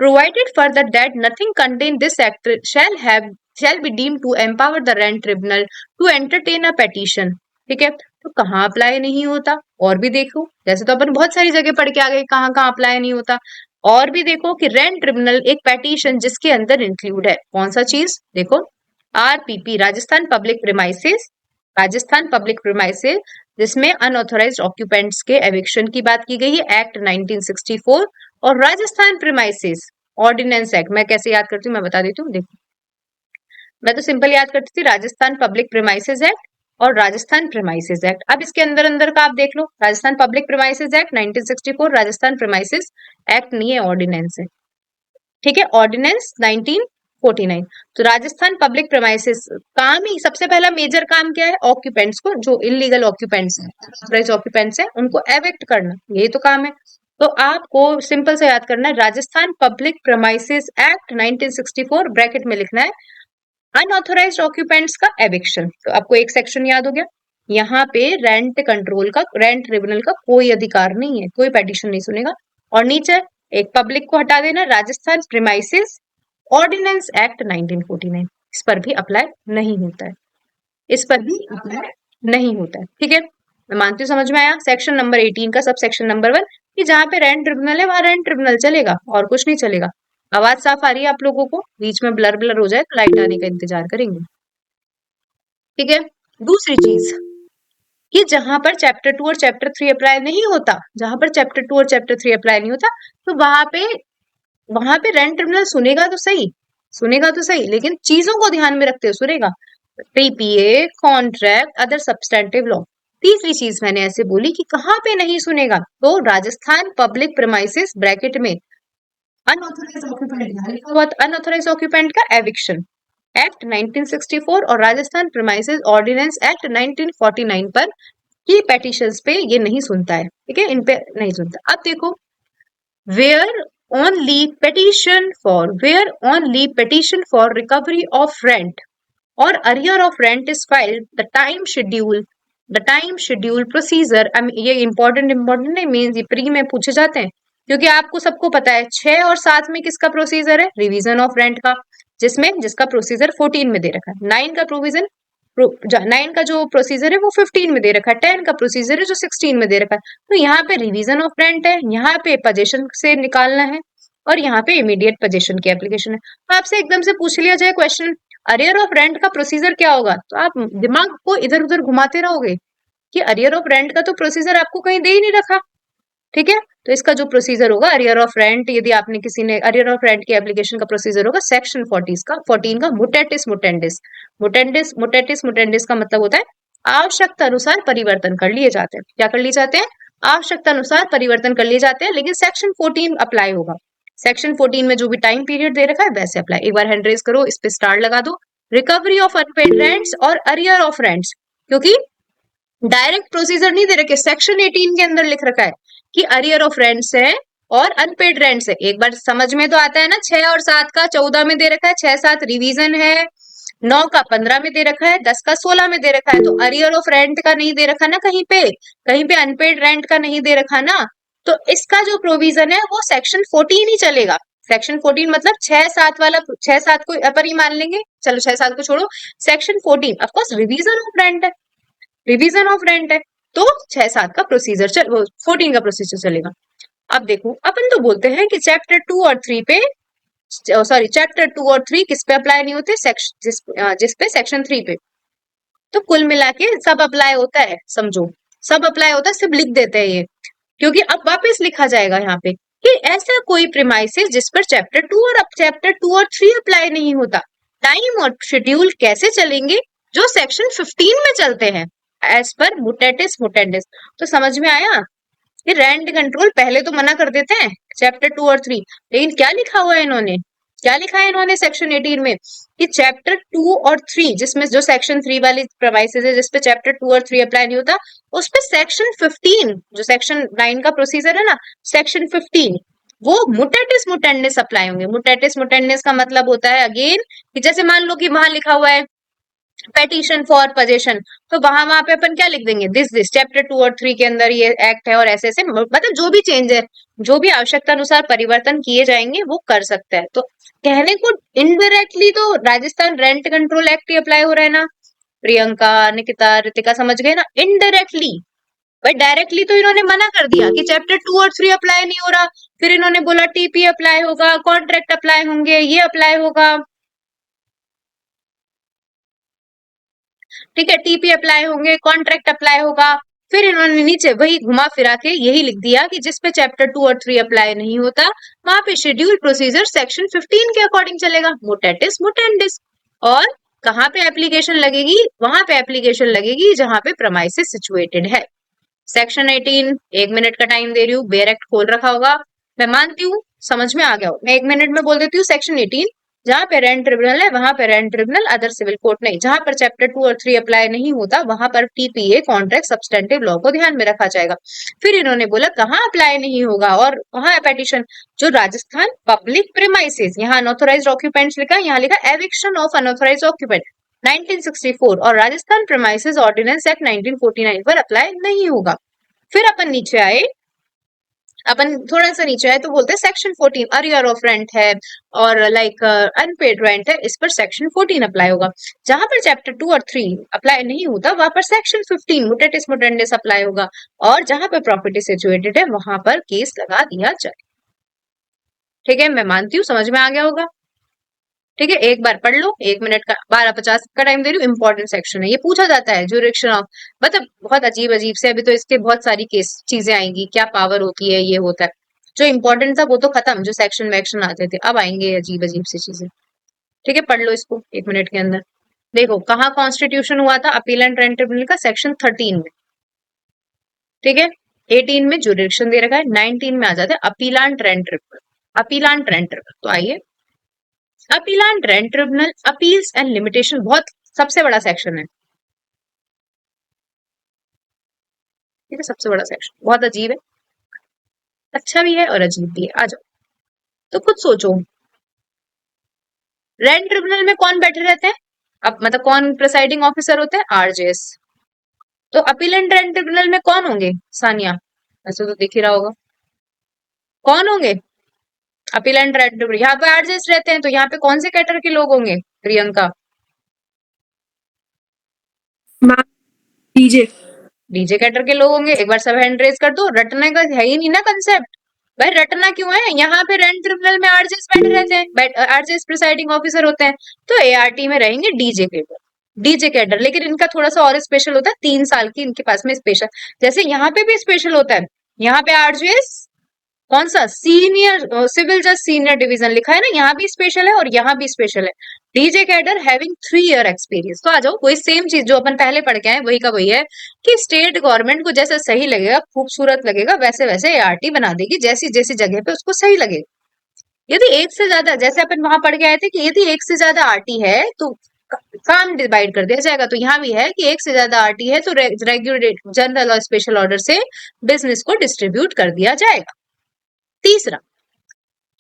provided further that nothing contain this act shall be deemed to empower the rent tribunal to entertain a petition. ठीक है, तो कहाँ अप्लाई नहीं होता? और भी देखो, जैसे तो अपन बहुत सारी जगह पढ़ के आ गए कहाँ कहाँ अप्लाई नहीं होता। और भी देखो कि रेंट ट्रिब्यूनल एक पेटिशन जिसके अंदर इंक्लूड है कौन सा चीज, देखो आरपीपी, राजस्थान पब्लिक प्रीमाइसेस, जिसमें अनऑथोराइज्ड ऑक्यूपेंट्स के एविक्शन की बात की गई है, एक्ट 1964, और राजस्थान प्रीमाइसेस ऑर्डिनेंस एक्ट। मैं कैसे याद करती हूँ मैं बता देती हूँ, देखो मैं तो सिंपल याद करती थी, राजस्थान पब्लिक प्रीमाइसेस एक्ट और राजस्थान प्रीमाइसेस एक्ट। अब इसके अंदर अंदर का आप देख लो, Rajasthan public premises act 1964, Rajasthan premises act नहीं है, ऑर्डिनेंस है। ठीक है, ऑर्डिनेंस 1949। तो राजस्थान पब्लिक प्रीमाइसेस काम ही सबसे पहला मेजर काम क्या है? ऑक्यूपेंट्स को, जो इलीगल ऑक्यूपेंट्स हैं, अनऑथराइज्ड ऑक्यूपेंट्स हैं, उनको एविक्ट करना, यही तो काम है। तो आपको सिंपल से याद करना है, Rajasthan public premises act 1964 bracket में लिखना है अनऑथराइज्ड ऑक्यूपेंट्स का एविक्शन। तो आपको एक सेक्शन याद हो गया। यहाँ पे रेंट ट्रिब्यूनल का कोई अधिकार नहीं है, कोई पेटिशन नहीं सुनेगा। और नीचे एक पब्लिक को हटा देना, राजस्थान प्रीमाइसेस ऑर्डिनेंस एक्ट 1949, इस पर भी अप्लाई नहीं होता है, इस पर भी अप्लाई नहीं होता है। ठीक है, मैं मानती हूँ समझ में आया। सेक्शन नंबर 18 का सब सेक्शन नंबर 1 कि जहां पे रेंट ट्रिब्यूनल है वहां रेंट ट्रिब्यूनल चलेगा और कुछ नहीं चलेगा। आवाज साफ आ रही है आप लोगों को? बीच में ब्लर ब्लर हो जाए तो लाइट आने का इंतजार करेंगे। ठीक है, दूसरी चीज कि जहां पर चैप्टर 2 और चैप्टर 3 अप्लाई नहीं होता, जहां पर चैप्टर 2 और चैप्टर 3 अप्लाई नहीं होता, तो वहां पे रेंट ट्रिब्यूनल सुनेगा तो सही, लेकिन चीजों को ध्यान में रखते हुए सुनेगा, TPA, contract, other substantive law. तीसरी चीज मैंने ऐसे बोली कि कहाँ पे नहीं सुनेगा, तो राजस्थान पब्लिक प्रीमाइसेस ब्रैकेट में अनऑथराइज्ड ऑक्यूपेंट का एविक्शन एक्ट 1964 और राजस्थान प्रीमाइसेस ऑर्डिनेंस एक्ट 1949 पर की पेटिशंस पे ये नहीं सुनता है। ठीक है, इन पे नहीं सुनता। अब देखो, where where only petition for recovery of rent or arrear of rent is filed, the time schedule procedure, ये important नहीं, मीन्स ये प्री में पूछे जाते हैं, क्योंकि आपको सबको पता है 6 और 7 में किसका प्रोसीजर है? रिवीजन ऑफ रेंट का, जिसका प्रोसीजर 14 में दे रखा है। 9 का जो प्रोसीजर है वो 15 में दे रखा है, 10 का प्रोसीजर है जो 16 में दे रखा है। तो यहाँ पे रिवीजन ऑफ रेंट है, यहाँ पे पोजीशन से निकालना है, और यहाँ पे इमीडिएट पोजीशन की एप्लीकेशन है। तो आपसे एकदम से पूछ लिया जाए क्वेश्चन, अरियर ऑफ रेंट का प्रोसीजर क्या होगा, तो आप दिमाग को इधर उधर घुमाते रहोगे कि अरियर ऑफ रेंट का तो प्रोसीजर आपको कहीं दे ही नहीं रखा। ठीक है, तो इसका जो प्रोसीजर होगा अरियर ऑफ रेंट, यदि आपने किसी ने अरियर ऑफ रेंट की एप्लीकेशन का प्रोसीजर होगा सेक्शन 14 का मुटेटिस का मतलब होता है आवश्यकता अनुसार परिवर्तन कर लिए जाते हैं। क्या कर लिए जाते हैं? आवश्यकता अनुसार परिवर्तन कर लिए जाते हैं, लेकिन सेक्शन 14 अप्लाई होगा। सेक्शन 14 में जो भी टाइम पीरियड दे रखा है वैसे अप्लाई। एक बार हैंड रेज करो, इस पे स्टार लगा दो। रिकवरी ऑफ अनपेड रेंट्स और अरियर ऑफ रेंट्स, क्योंकि डायरेक्ट प्रोसीजर नहीं दे रखे, सेक्शन 18 के अंदर लिख रखा है कि अरियर ऑफ रेंट्स है और अनपेड रेंट्स है। एक बार समझ में तो आता है ना, 6 और 7 का 14 में दे रखा है, 6-7 रिवीजन है, 9 का 15 में दे रखा है, 10 का 16 में दे रखा है, तो अरियर ऑफ रेंट का नहीं दे रखा ना, कहीं पे अनपेड रेंट का नहीं दे रखा ना, तो इसका जो प्रोविजन है वो सेक्शन 14 ही चलेगा। सेक्शन 14 मतलब 6-7 वाला, 6-7 को अपर ही मान लेंगे, चलो 6-7 को छोड़ो, section 14 of course revision of rent है, रिवीजन ऑफ रेंट है, तो 6-7 का प्रोसीजर 14 का प्रोसीजर चलेगा। अब देखो, अपन तो बोलते हैं कि चैप्टर 2 और 3 पे, सॉरी चैप्टर 2 और 3 किस पे अप्लाई नहीं होते, जिस पे सेक्शन 3 पे, तो कुल मिला के सब अप्लाई होता है, समझो सब अप्लाई होता है, सिर्फ लिख देते हैं ये, क्योंकि अब वापस लिखा जाएगा यहाँ पे कि ऐसा कोई प्रीमाइसेस जिस पर चैप्टर 2 और 3 अप्लाई नहीं होता, टाइम और शेड्यूल कैसे चलेंगे, जो सेक्शन 15 में चलते हैं एज पर मुटेटिस मुटेंडिस। तो समझ में आया कि रेंट कंट्रोल पहले तो मना कर देते हैं चैप्टर 2 और 3, लेकिन क्या लिखा हुआ है इन्होंने, क्या लिखा है इन्होंने सेक्शन 18 में कि चैप्टर 2 और 3, जिसमें जो सेक्शन 3 वाली प्रोवाइसेस है जिसपे चैप्टर 2 और 3 अप्लाई नहीं होता, उस पे सेक्शन 15 जो सेक्शन 9 का प्रोसीजर है ना, सेक्शन 15 वो मुटेटिस मुटेंडिस अप्लाई होंगे। मुटेटिस मुटेंडिस का मतलब होता है अगेन कि जैसे मान लो कि वहां लिखा हुआ है पेटिशन फॉर पोजेशन, तो वहां पे अपन क्या लिख देंगे, दिस चैप्टर 2 और 3 के अंदर ये एक्ट है और ऐसे ऐसे, मतलब जो भी चेंज है, जो भी आवश्यकता अनुसार परिवर्तन किए जाएंगे वो कर सकता है। तो कहने को इनडायरेक्टली तो राजस्थान रेंट कंट्रोल एक्ट ही अप्लाई हो रहा है ना, प्रियंका निकिता रितिका समझ गए ना, इनडायरेक्टली। भाई डायरेक्टली तो इन्होंने मना कर दिया कि चैप्टर 2 और 3 अप्लाई नहीं हो रहा, फिर इन्होंने बोला टीपी अप्लाई होगा, कॉन्ट्रैक्ट अप्लाई होंगे, ये अप्लाई होगा, ठीक है, टीपी अप्लाई होंगे, कॉन्ट्रैक्ट अप्लाई होगा, फिर इन्होंने नीचे वही घुमा फिरा के यही लिख दिया कि जिसपे चैप्टर 2 और 3 अप्लाई नहीं होता वहां पे शेड्यूल प्रोसीजर सेक्शन 15 के अकॉर्डिंग चलेगा, मुटेटिस मुटेंडिस। और कहाँ पे एप्लीकेशन लगेगी, वहां पे एप्लीकेशन लगेगी जहां पे प्रमाइसिस सिचुएटेड है। सेक्शन 18, 1 मिनट का टाइम दे रही हूँ, बेयर एक्ट खोल रखा होगा, मैं मानती हूँ समझ में आ गया हो, मैं 1 मिनट में बोल देती हूँ। सेक्शन 18, जहां पे रेंट ट्रिब्यूनल है वहां पे rent tribunal, other civil court नहीं, जहां पर चैप्टर 2 और 3 अप्लाई नहीं होता वहां पर टीपीए कॉन्ट्रैक्ट सब्सटेंटिव लॉ को ध्यान में रखा जाएगा। फिर इन्होंने बोला कहाँ अप्लाई नहीं होगा, और वहां है पेटिशन, जो राजस्थान पब्लिक प्रीमाइसेस, यहाँ अनऑथोराइज्ड ऑक्यूपेंट्स लिखा, यहाँ लिखा एविक्शन ऑफ अनऑथोराइज्ड ऑक्यूपेंट 1964 और राजस्थान प्रीमाइसेस ऑर्डिनेंस एक्ट 1949 पर अप्लाई नहीं होगा। फिर अपन नीचे आए, अपन थोड़ा सा नीचे आए तो बोलते हैं सेक्शन 14 अरियर ऑफ रेंट है और लाइक अनपेड रेंट है, इस पर सेक्शन 14 अप्लाई होगा। जहां पर चैप्टर 2 और 3 अप्लाई नहीं होता वहां पर सेक्शन 15 मुटेटिस मुटेंडिस अप्लाई होगा, और जहां पर प्रॉपर्टी सिचुएटेड है वहां पर केस लगा दिया जाए। ठीक है, मैं मानती हूँ समझ में आ गया होगा। ठीक है, एक बार पढ़ लो, 1 मिनट का 12:50 का टाइम दे रही हूँ, इंपॉर्टेंट सेक्शन है, ये पूछा जाता है ज्यूरिडिक्शन ऑफ, मतलब बहुत अजीब अजीब से, अभी तो इसके बहुत सारी केस चीजें आएंगी, क्या पावर होती है, ये होता है, जो इंपॉर्टेंट था वो तो खत्म, जो सेक्शन वैक्शन आते थे, अब आएंगे अजीब अजीब सी चीजें। ठीक है, पढ़ लो इसको 1 मिनट के अंदर। देखो कहाँ कॉन्स्टिट्यूशन हुआ था अपील एंड रेंट ट्रिब्यूनल का, सेक्शन 13 में, ठीक है, 18 में ज्यूरिडिक्शन दे रखा है, 19 में आ जाता है appeal and rent tribunal, appeal and rent tribunal. तो आइए, appeal and rent tribunal appeals and limitation, बहुत सबसे बड़ा सेक्शन है, ठीक है, सबसे बड़ा सेक्शन, बहुत अजीब है, अच्छा भी है और अजीब भी है। आ जाओ, तो खुद सोचो, रेंट ट्रिब्यूनल में कौन बैठे रहते हैं, अब मतलब कौन प्रिसाइडिंग ऑफिसर होते हैं, आरजेएस। तो अपील एंड रेंट ट्रिब्यूनल में कौन होंगे, सानिया, ऐसे तो दिख ही रहा होगा, कौन होंगे अपील एंड रेंट ट्रिब्यूनल, यहाँ पे आरजेएस रहते हैं, तो यहाँ पे कौन से कैटर के लोग होंगे, प्रियंका, डीजे डीजे कैटर के लोग होंगे। एक बार सब हैंड रेज कर दो, रटने का है ही नहीं ना कंसेप्ट, भाई रटना क्यों है, यहाँ पे रेंट ट्रिब्यूनल में आरजेएस बैठे रहते हैं, आरजेएस प्रिसाइडिंग ऑफिसर होते हैं, तो एआरटी में रहेंगे डीजे कैडर, डीजे कैडर, लेकिन इनका थोड़ा सा और स्पेशल होता है, 3 साल की इनके पास में स्पेशल, जैसे यहाँ पे भी स्पेशल होता है, यहाँ पे आरजेएस कौन सा सीनियर सिविल जज सीनियर डिवीजन लिखा है ना, यहाँ भी स्पेशल है और यहाँ भी स्पेशल है, DJ cadre having 3 year experience. तो आ जाओ, वही सेम चीज जो अपन पहले पढ़ के आए वही का वही है, कि स्टेट गवर्नमेंट को जैसा सही लगेगा, खूबसूरत लगेगा, वैसे वैसे एआरटी बना देगी, जैसी जैसी जगह पे उसको सही लगेगा। यदि एक से ज्यादा, जैसे अपन वहां पढ़ के आए थे कि यदि एक से ज्यादा आरटी है तो काम डिवाइड कर दिया जाएगा, तो यहाँ भी है कि एक से ज्यादा आरटी है तो रेगुलेट जनरल और स्पेशल ऑर्डर से बिजनेस को डिस्ट्रीब्यूट कर दिया जाएगा। तीसरा,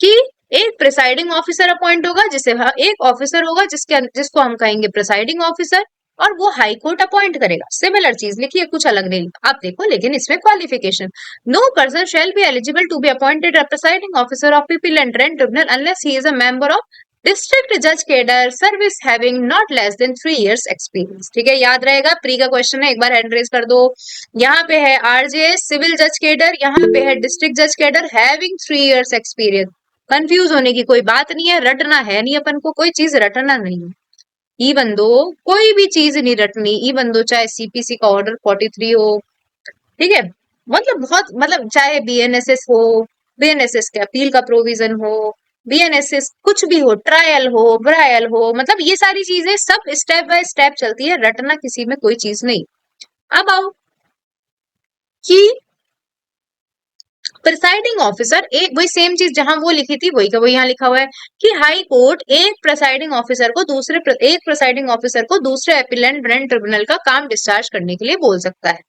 कि एक प्रिसाइडिंग ऑफिसर अपॉइंट होगा, जिसे एक ऑफिसर होगा जिसको हम कहेंगे प्रिसाइडिंग ऑफिसर, और वो हाई कोर्ट अपॉइंट करेगा। सिमिलर चीज लिखिए, कुछ अलग नहीं आप देखो, लेकिन इसमें qualification, no person shall be eligible to be appointed as presiding officer of people and rent tribunal unless he is a member of district जज cadre service having not less than 3 years experience. ठीक है, याद रहेगा, pre का question है, एक बार hand raise कर दो। यहाँ पे है आरजे सिविल जज केडर, यहाँ पे है डिस्ट्रिक्ट जज cadre having 3 years experience. Confuse होने की कोई बात नहीं है, रटना है नहीं, अपन को कोई चीज रटना नहीं है। इवन दो कोई भी चीज नहीं रटनी, इवन दो चाहे सीपीसी का ऑर्डर 43 हो, ठीक है, मतलब बहुत, मतलब चाहे बीएनएसएस हो, बीएनएसएस के अपील का प्रोविजन हो, बीएनएसएस कुछ भी हो, ट्रायल हो, ब्रायल हो, मतलब ये सारी चीजें सब स्टेप बाय स्टेप चलती है, रटना किसी में कोई चीज नहीं। अब आओ कि प्रिसाइडिंग ऑफिसर, एक वही सेम चीज जहां वो लिखी थी वही का वही यहाँ लिखा हुआ है कि हाई कोर्ट एक प्रिसाइडिंग ऑफिसर को दूसरे अपीलेंट रेंट ट्रिब्यूनल का काम डिस्चार्ज करने के लिए बोल सकता है।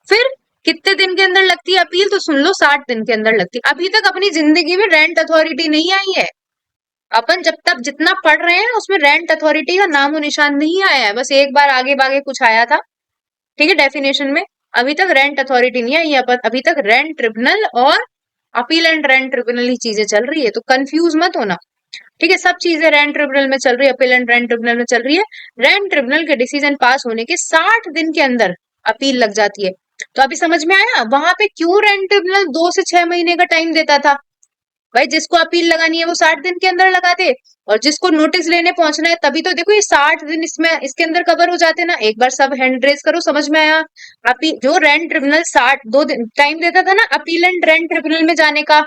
फिर कितने दिन के अंदर लगती है अपील, तो सुन लो 60 दिन के अंदर लगती है। अभी तक अपनी जिंदगी में रेंट अथॉरिटी नहीं आई है, अपन जब तक जितना पढ़ रहे हैं उसमें रेंट अथॉरिटी का नामो निशान नहीं आया है, बस एक बार आगे बागे कुछ आया था, ठीक है, डेफिनेशन में। अभी तक रेंट अथॉरिटी नहीं आई है, अभी तक रेंट ट्रिब्यूनल और अपील एंड रेंट ट्रिब्यूनल ही चीजें चल रही है, तो कंफ्यूज मत होना। ठीक है, सब चीजें रेंट ट्रिब्यूनल में चल रही है, अपील एंड रेंट ट्रिब्यूनल में चल रही है। रेंट ट्रिब्यूनल के डिसीजन पास होने के 60 दिन के अंदर अपील लग जाती है। तो अभी समझ में आया वहां पे क्यों रेंट ट्रिब्यूनल 2 से 6 महीने का टाइम देता था। भाई जिसको अपील लगानी है वो 60 दिन के अंदर लगा दे, और जिसको नोटिस लेने पहुंचना है तभी, तो देखो ये 60 दिन इसमें इसके अंदर कवर हो जाते ना। एक बार सब हैंड रेज करो, समझ में आया। अपील जो रेंट ट्रिब्यूनल 2 दिन टाइम देता था ना अपील एंड रेंट ट्रिब्यूनल में जाने का,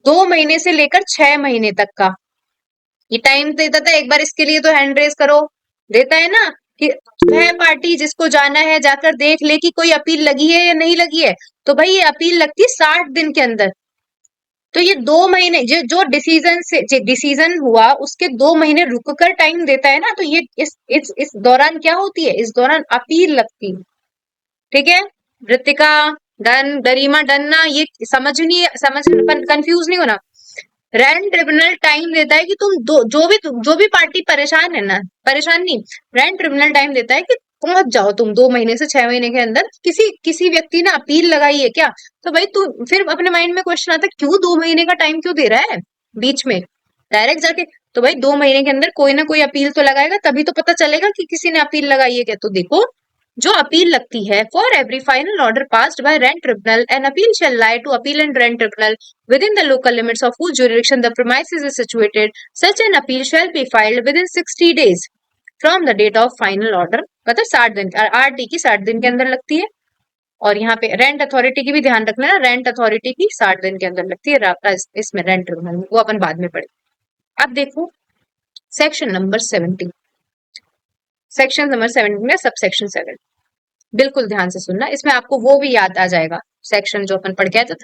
2 महीने से लेकर 6 महीने तक का ये टाइम देता था। एक बार इसके लिए तो हैंड रेज करो, देता है ना कि वह पार्टी जिसको जाना है जाकर देख ले कि कोई अपील लगी है या नहीं लगी है। तो भाई ये अपील लगती है 60 दिन के अंदर, तो ये 2 महीने जो डिसीजन हुआ उसके 2 महीने रुक कर टाइम देता है ना, तो ये इस दौरान क्या होती है, इस दौरान अपील लगती है। ठीक है, ऋतिका डन, गरिमा डन ना, ये समझ कंफ्यूज नहीं होना। रेंट ट्रिब्यूनल टाइम देता है कि तुम जो भी पार्टी परेशान है ना, परेशान नहीं, रेंट ट्रिब्यूनल टाइम देता है कि पहुंच जाओ तुम 2 महीने से 6 महीने के अंदर। किसी व्यक्ति ने अपील लगाई है क्या, तो भाई तू फिर अपने माइंड में क्वेश्चन आता है क्यों 2 महीने का टाइम क्यों दे रहा है बीच में, डायरेक्ट जाके। तो भाई 2 महीने के अंदर कोई ना कोई अपील तो लगाएगा, तभी तो पता चलेगा कि किसी ने अपील लगाई है क्या। तो देखो जो अपील लगती है, for every final order passed by rent tribunal an appeal shall lie to appeal and rent tribunal within the local limits of whose jurisdiction the premises is situated. Such an appeal shall be filed within 60 days from the date of final order, मतलब 60 दिन, RT की 60 दिन के अंदर लगती है। और यहाँ पे रेंट अथॉरिटी की भी ध्यान रखना है, रेंट अथॉरिटी की 60 दिन के अंदर लगती है इसमें रेंट ट्रिब्यूनल में, वो अपन बाद में पढ़े। अब देखो सेक्शन नंबर 17, सेक्शन नंबर 17 में सब सेक्शन 7, बिल्कुल ध्यान से सुनना, इसमें आपको वो भी याद आ जाएगा सेक्शन जो अपन पढ़ के आए थे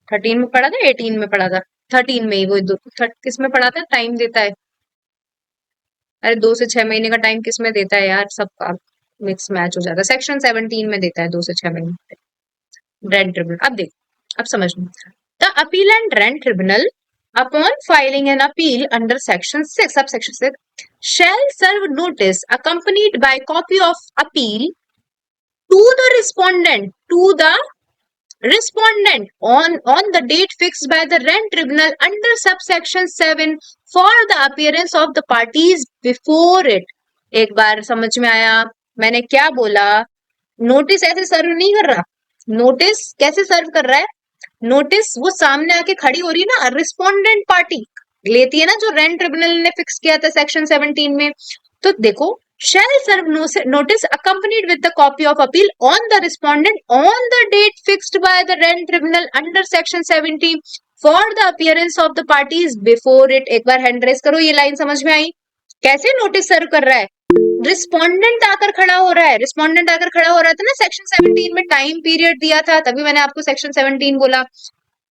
13 में पढ़ा था, 18 में पढ़ा था, 13 में ही वो किस में पढ़ा था, टाइम देता है, अरे 2 से 6 महीने का टाइम किस में देता है यार, सबका मिक्स मैच हो जाता है। सेक्शन 17 में देता है 2 से 6 महीने रेंट ट्रिब्यूनल। अब देखो, अब समझ में, the appeal and rent tribunal upon filing an appeal under section 6 sub section 6 shall serve notice accompanied by copy of appeal to the respondent on the date fixed by the rent tribunal under subsection 7 for the appearance of the parties before it। एक बार समझ में आया मैंने क्या बोला, notice ऐसे सर्व नहीं कर रहा, नोटिस कैसे सर्व कर रहा है, नोटिस वो सामने आके खड़ी हो रही है ना, रिस्पोंडेंट पार्टी लेती है ना, जो रेंट ट्रिब्यूनल ने फिक्स किया था सेक्शन 17 में। तो देखो shall serve notice accompanied with the copy of appeal on the respondent on the date fixed by the rent tribunal under section 17 for the appearance of the parties before it। एक बार hand raise करो, ये line समझ में आई, कैसे notice serve कर रहा है, रिस्पोंडेंट आकर खड़ा हो रहा है, रिस्पोंडेंट आकर खड़ा हो रहा था ना सेक्शन 17 में, टाइम पीरियड दिया था, तभी मैंने आपको सेक्शन 17 बोला।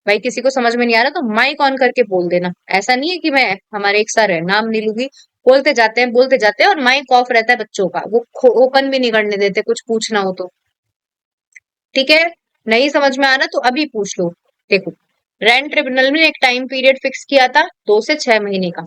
भाई किसी को समझ में नहीं आ रहा तो माइक ऑन करके बोल देना, ऐसा नहीं है कि मैं, हमारे एक सर है नाम नहीं लूंगी, बोलते जाते हैं और माइक ऑफ रहता है बच्चों का, वो ओपन भी नहीं करने देते कुछ पूछना हो तो। ठीक है, नहीं समझ में आ रहा तो अभी पूछ लो। देखो रेंट ट्रिब्यूनल ने एक टाइम पीरियड फिक्स किया था 2 से 6 महीने का।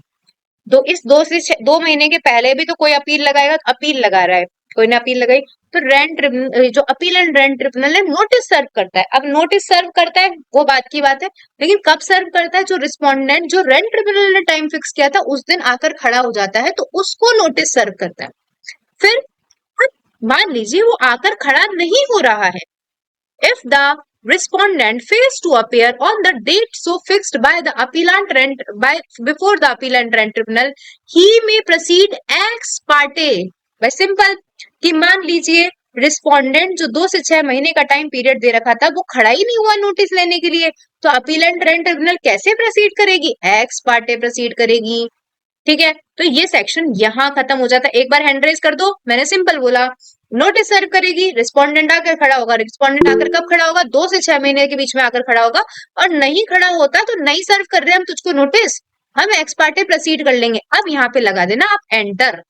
तो इस 2 महीने के पहले भी तो कोई अपील लगाएगा, अपील लगा रहा है, कोई ने अपील लगाई, तो रेंट ट्रिब्यूनल, जो अपील एंड रेंट ट्रिब्यूनल है, नोटिस सर्व करता है। अब नोटिस सर्व करता है वो बात की बात है, लेकिन कब सर्व करता है? जो रिस्पोंडेंट, जो रेंट ट्रिब्यूनल ने टाइम फिक्स किया था उस दिन आकर खड़ा हो जाता है, तो उसको नोटिस सर्व करता है। फिर मान लीजिए वो आकर खड़ा नहीं हो रहा है, if the respondent fails to appear on the date so fixed by the appellant rent by before the appellant rent tribunal, he may proceed ex parte by simple, कि मान लीजिए रिस्पोंडेंट जो 2 से 6 महीने का टाइम पीरियड दे रखा था वो खड़ा ही नहीं हुआ नोटिस लेने के लिए, तो अपीलेंट रेंट ट्रिब्यूनल कैसे प्रोसीड करेगी? एक्स पार्टे प्रोसीड करेगी। ठीक है, तो ये सेक्शन यहाँ खत्म हो जाता है। एक बार हैंड रेज कर दो, मैंने सिंपल बोला, नोटिस सर्व करेगी, रिस्पोंडेंट आकर खड़ा होगा। रिस्पोंडेंट आकर कब खड़ा होगा? 2 से 6 महीने के बीच में आकर खड़ा होगा, और नहीं खड़ा होता तो नहीं सर्व कर रहे हम तुझको नोटिस, हम एक्स पार्टे प्रोसीड कर लेंगे। अब यहाँ पे लगा देना आप एंटर,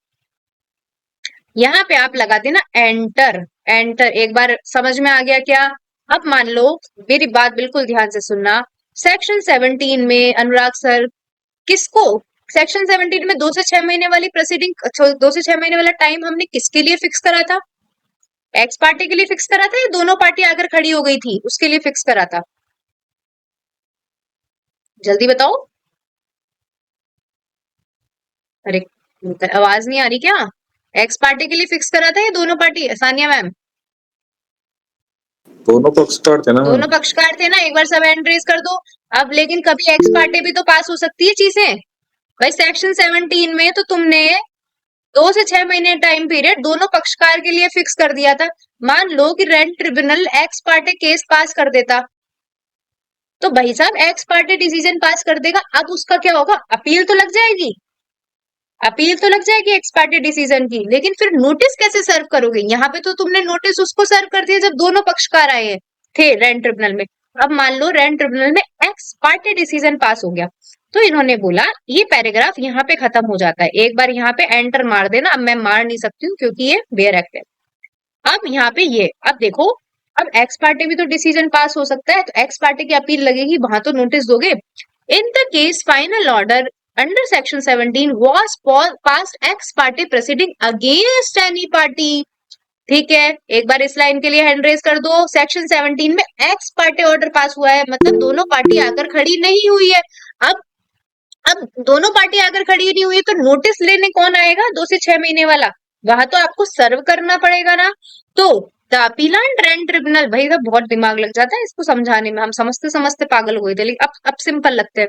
यहाँ पे आप लगा देना एंटर। एंटर एक बार समझ में आ गया क्या? अब मान लो, मेरी बात बिल्कुल ध्यान से सुनना, सेक्शन 17 में अनुराग सर किसको, सेक्शन 17 में 2 से 6 महीने वाली प्रोसीडिंग, 2 से 6 महीने वाला टाइम हमने किसके लिए फिक्स करा था? एक्स पार्टी के लिए फिक्स करा था या दोनों पार्टी आकर खड़ी हो गई थी उसके लिए फिक्स करा था? जल्दी बताओ। अरे आवाज नहीं आ रही क्या? एक्स पार्टी के लिए फिक्स करा था या दोनों पार्टी? सानिया मैम, दोनों पक्षकार थे ना मैम। दोनों पक्षकार थे ना। एक बार सब हैंड रेज कर दो। अब लेकिन कभी एक्स पार्टी भी तो पास हो सकती है चीजें भाई। सेक्शन 17 में तो तुमने 2 से 6 महीने टाइम पीरियड दोनों पक्षकार के लिए फिक्स कर दिया था। मान लो कि rent tribunal ex party case pass कर देता, तो भाई साहब एक्स पार्टी डिसीजन पास कर देगा, अब उसका क्या होगा? अपील तो लग जाएगी, अपील तो लग जाएगी एक्स पार्टी डिसीजन की, लेकिन फिर नोटिस कैसे सर्व करोगे? यहाँ पे तो तुमने नोटिस उसको सर्व कर दिया जब दोनों पक्षकार आए थे रेंट ट्रिब्यूनल में। अब मान लो रेंट ट्रिब्यूनल में एक्स पार्टी डिसीजन पास हो गया, तो इन्होंने बोला ये पैराग्राफ यहाँ पे खत्म हो जाता है। एक बार यहाँ पे एंटर मार देना, अब मैं मार नहीं सकती हूँ क्योंकि ये बेयर एक्ट है। अब यहाँ पे ये, अब देखो, अब एक्स पार्टी भी तो डिसीजन पास हो सकता है, तो एक्स पार्टी की अपील लगेगी, वहां तो नोटिस दोगे। In the case final order under section 17 was passed ex parte proceeding against any party। ठीक है, एक बार इस लाइन के लिए हैंड रेज कर दो। सेक्शन 17 में एक्स पार्टी ऑर्डर पास हुआ है, मतलब दोनों पार्टी आकर खड़ी नहीं हुई है। अब अब दोनों पार्टी अगर खड़ी नहीं हुई तो नोटिस लेने कौन आएगा? 2 से 6 महीने वाला, वहां तो आपको सर्व करना पड़ेगा ना। तो द अपीलेंट रेंट ट्रिब्यूनल, भाई साहब बहुत दिमाग लग जाता है इसको समझाने में, हम समझते समझते पागल हो गए थे, लेकिन अब सिंपल लगते हैं।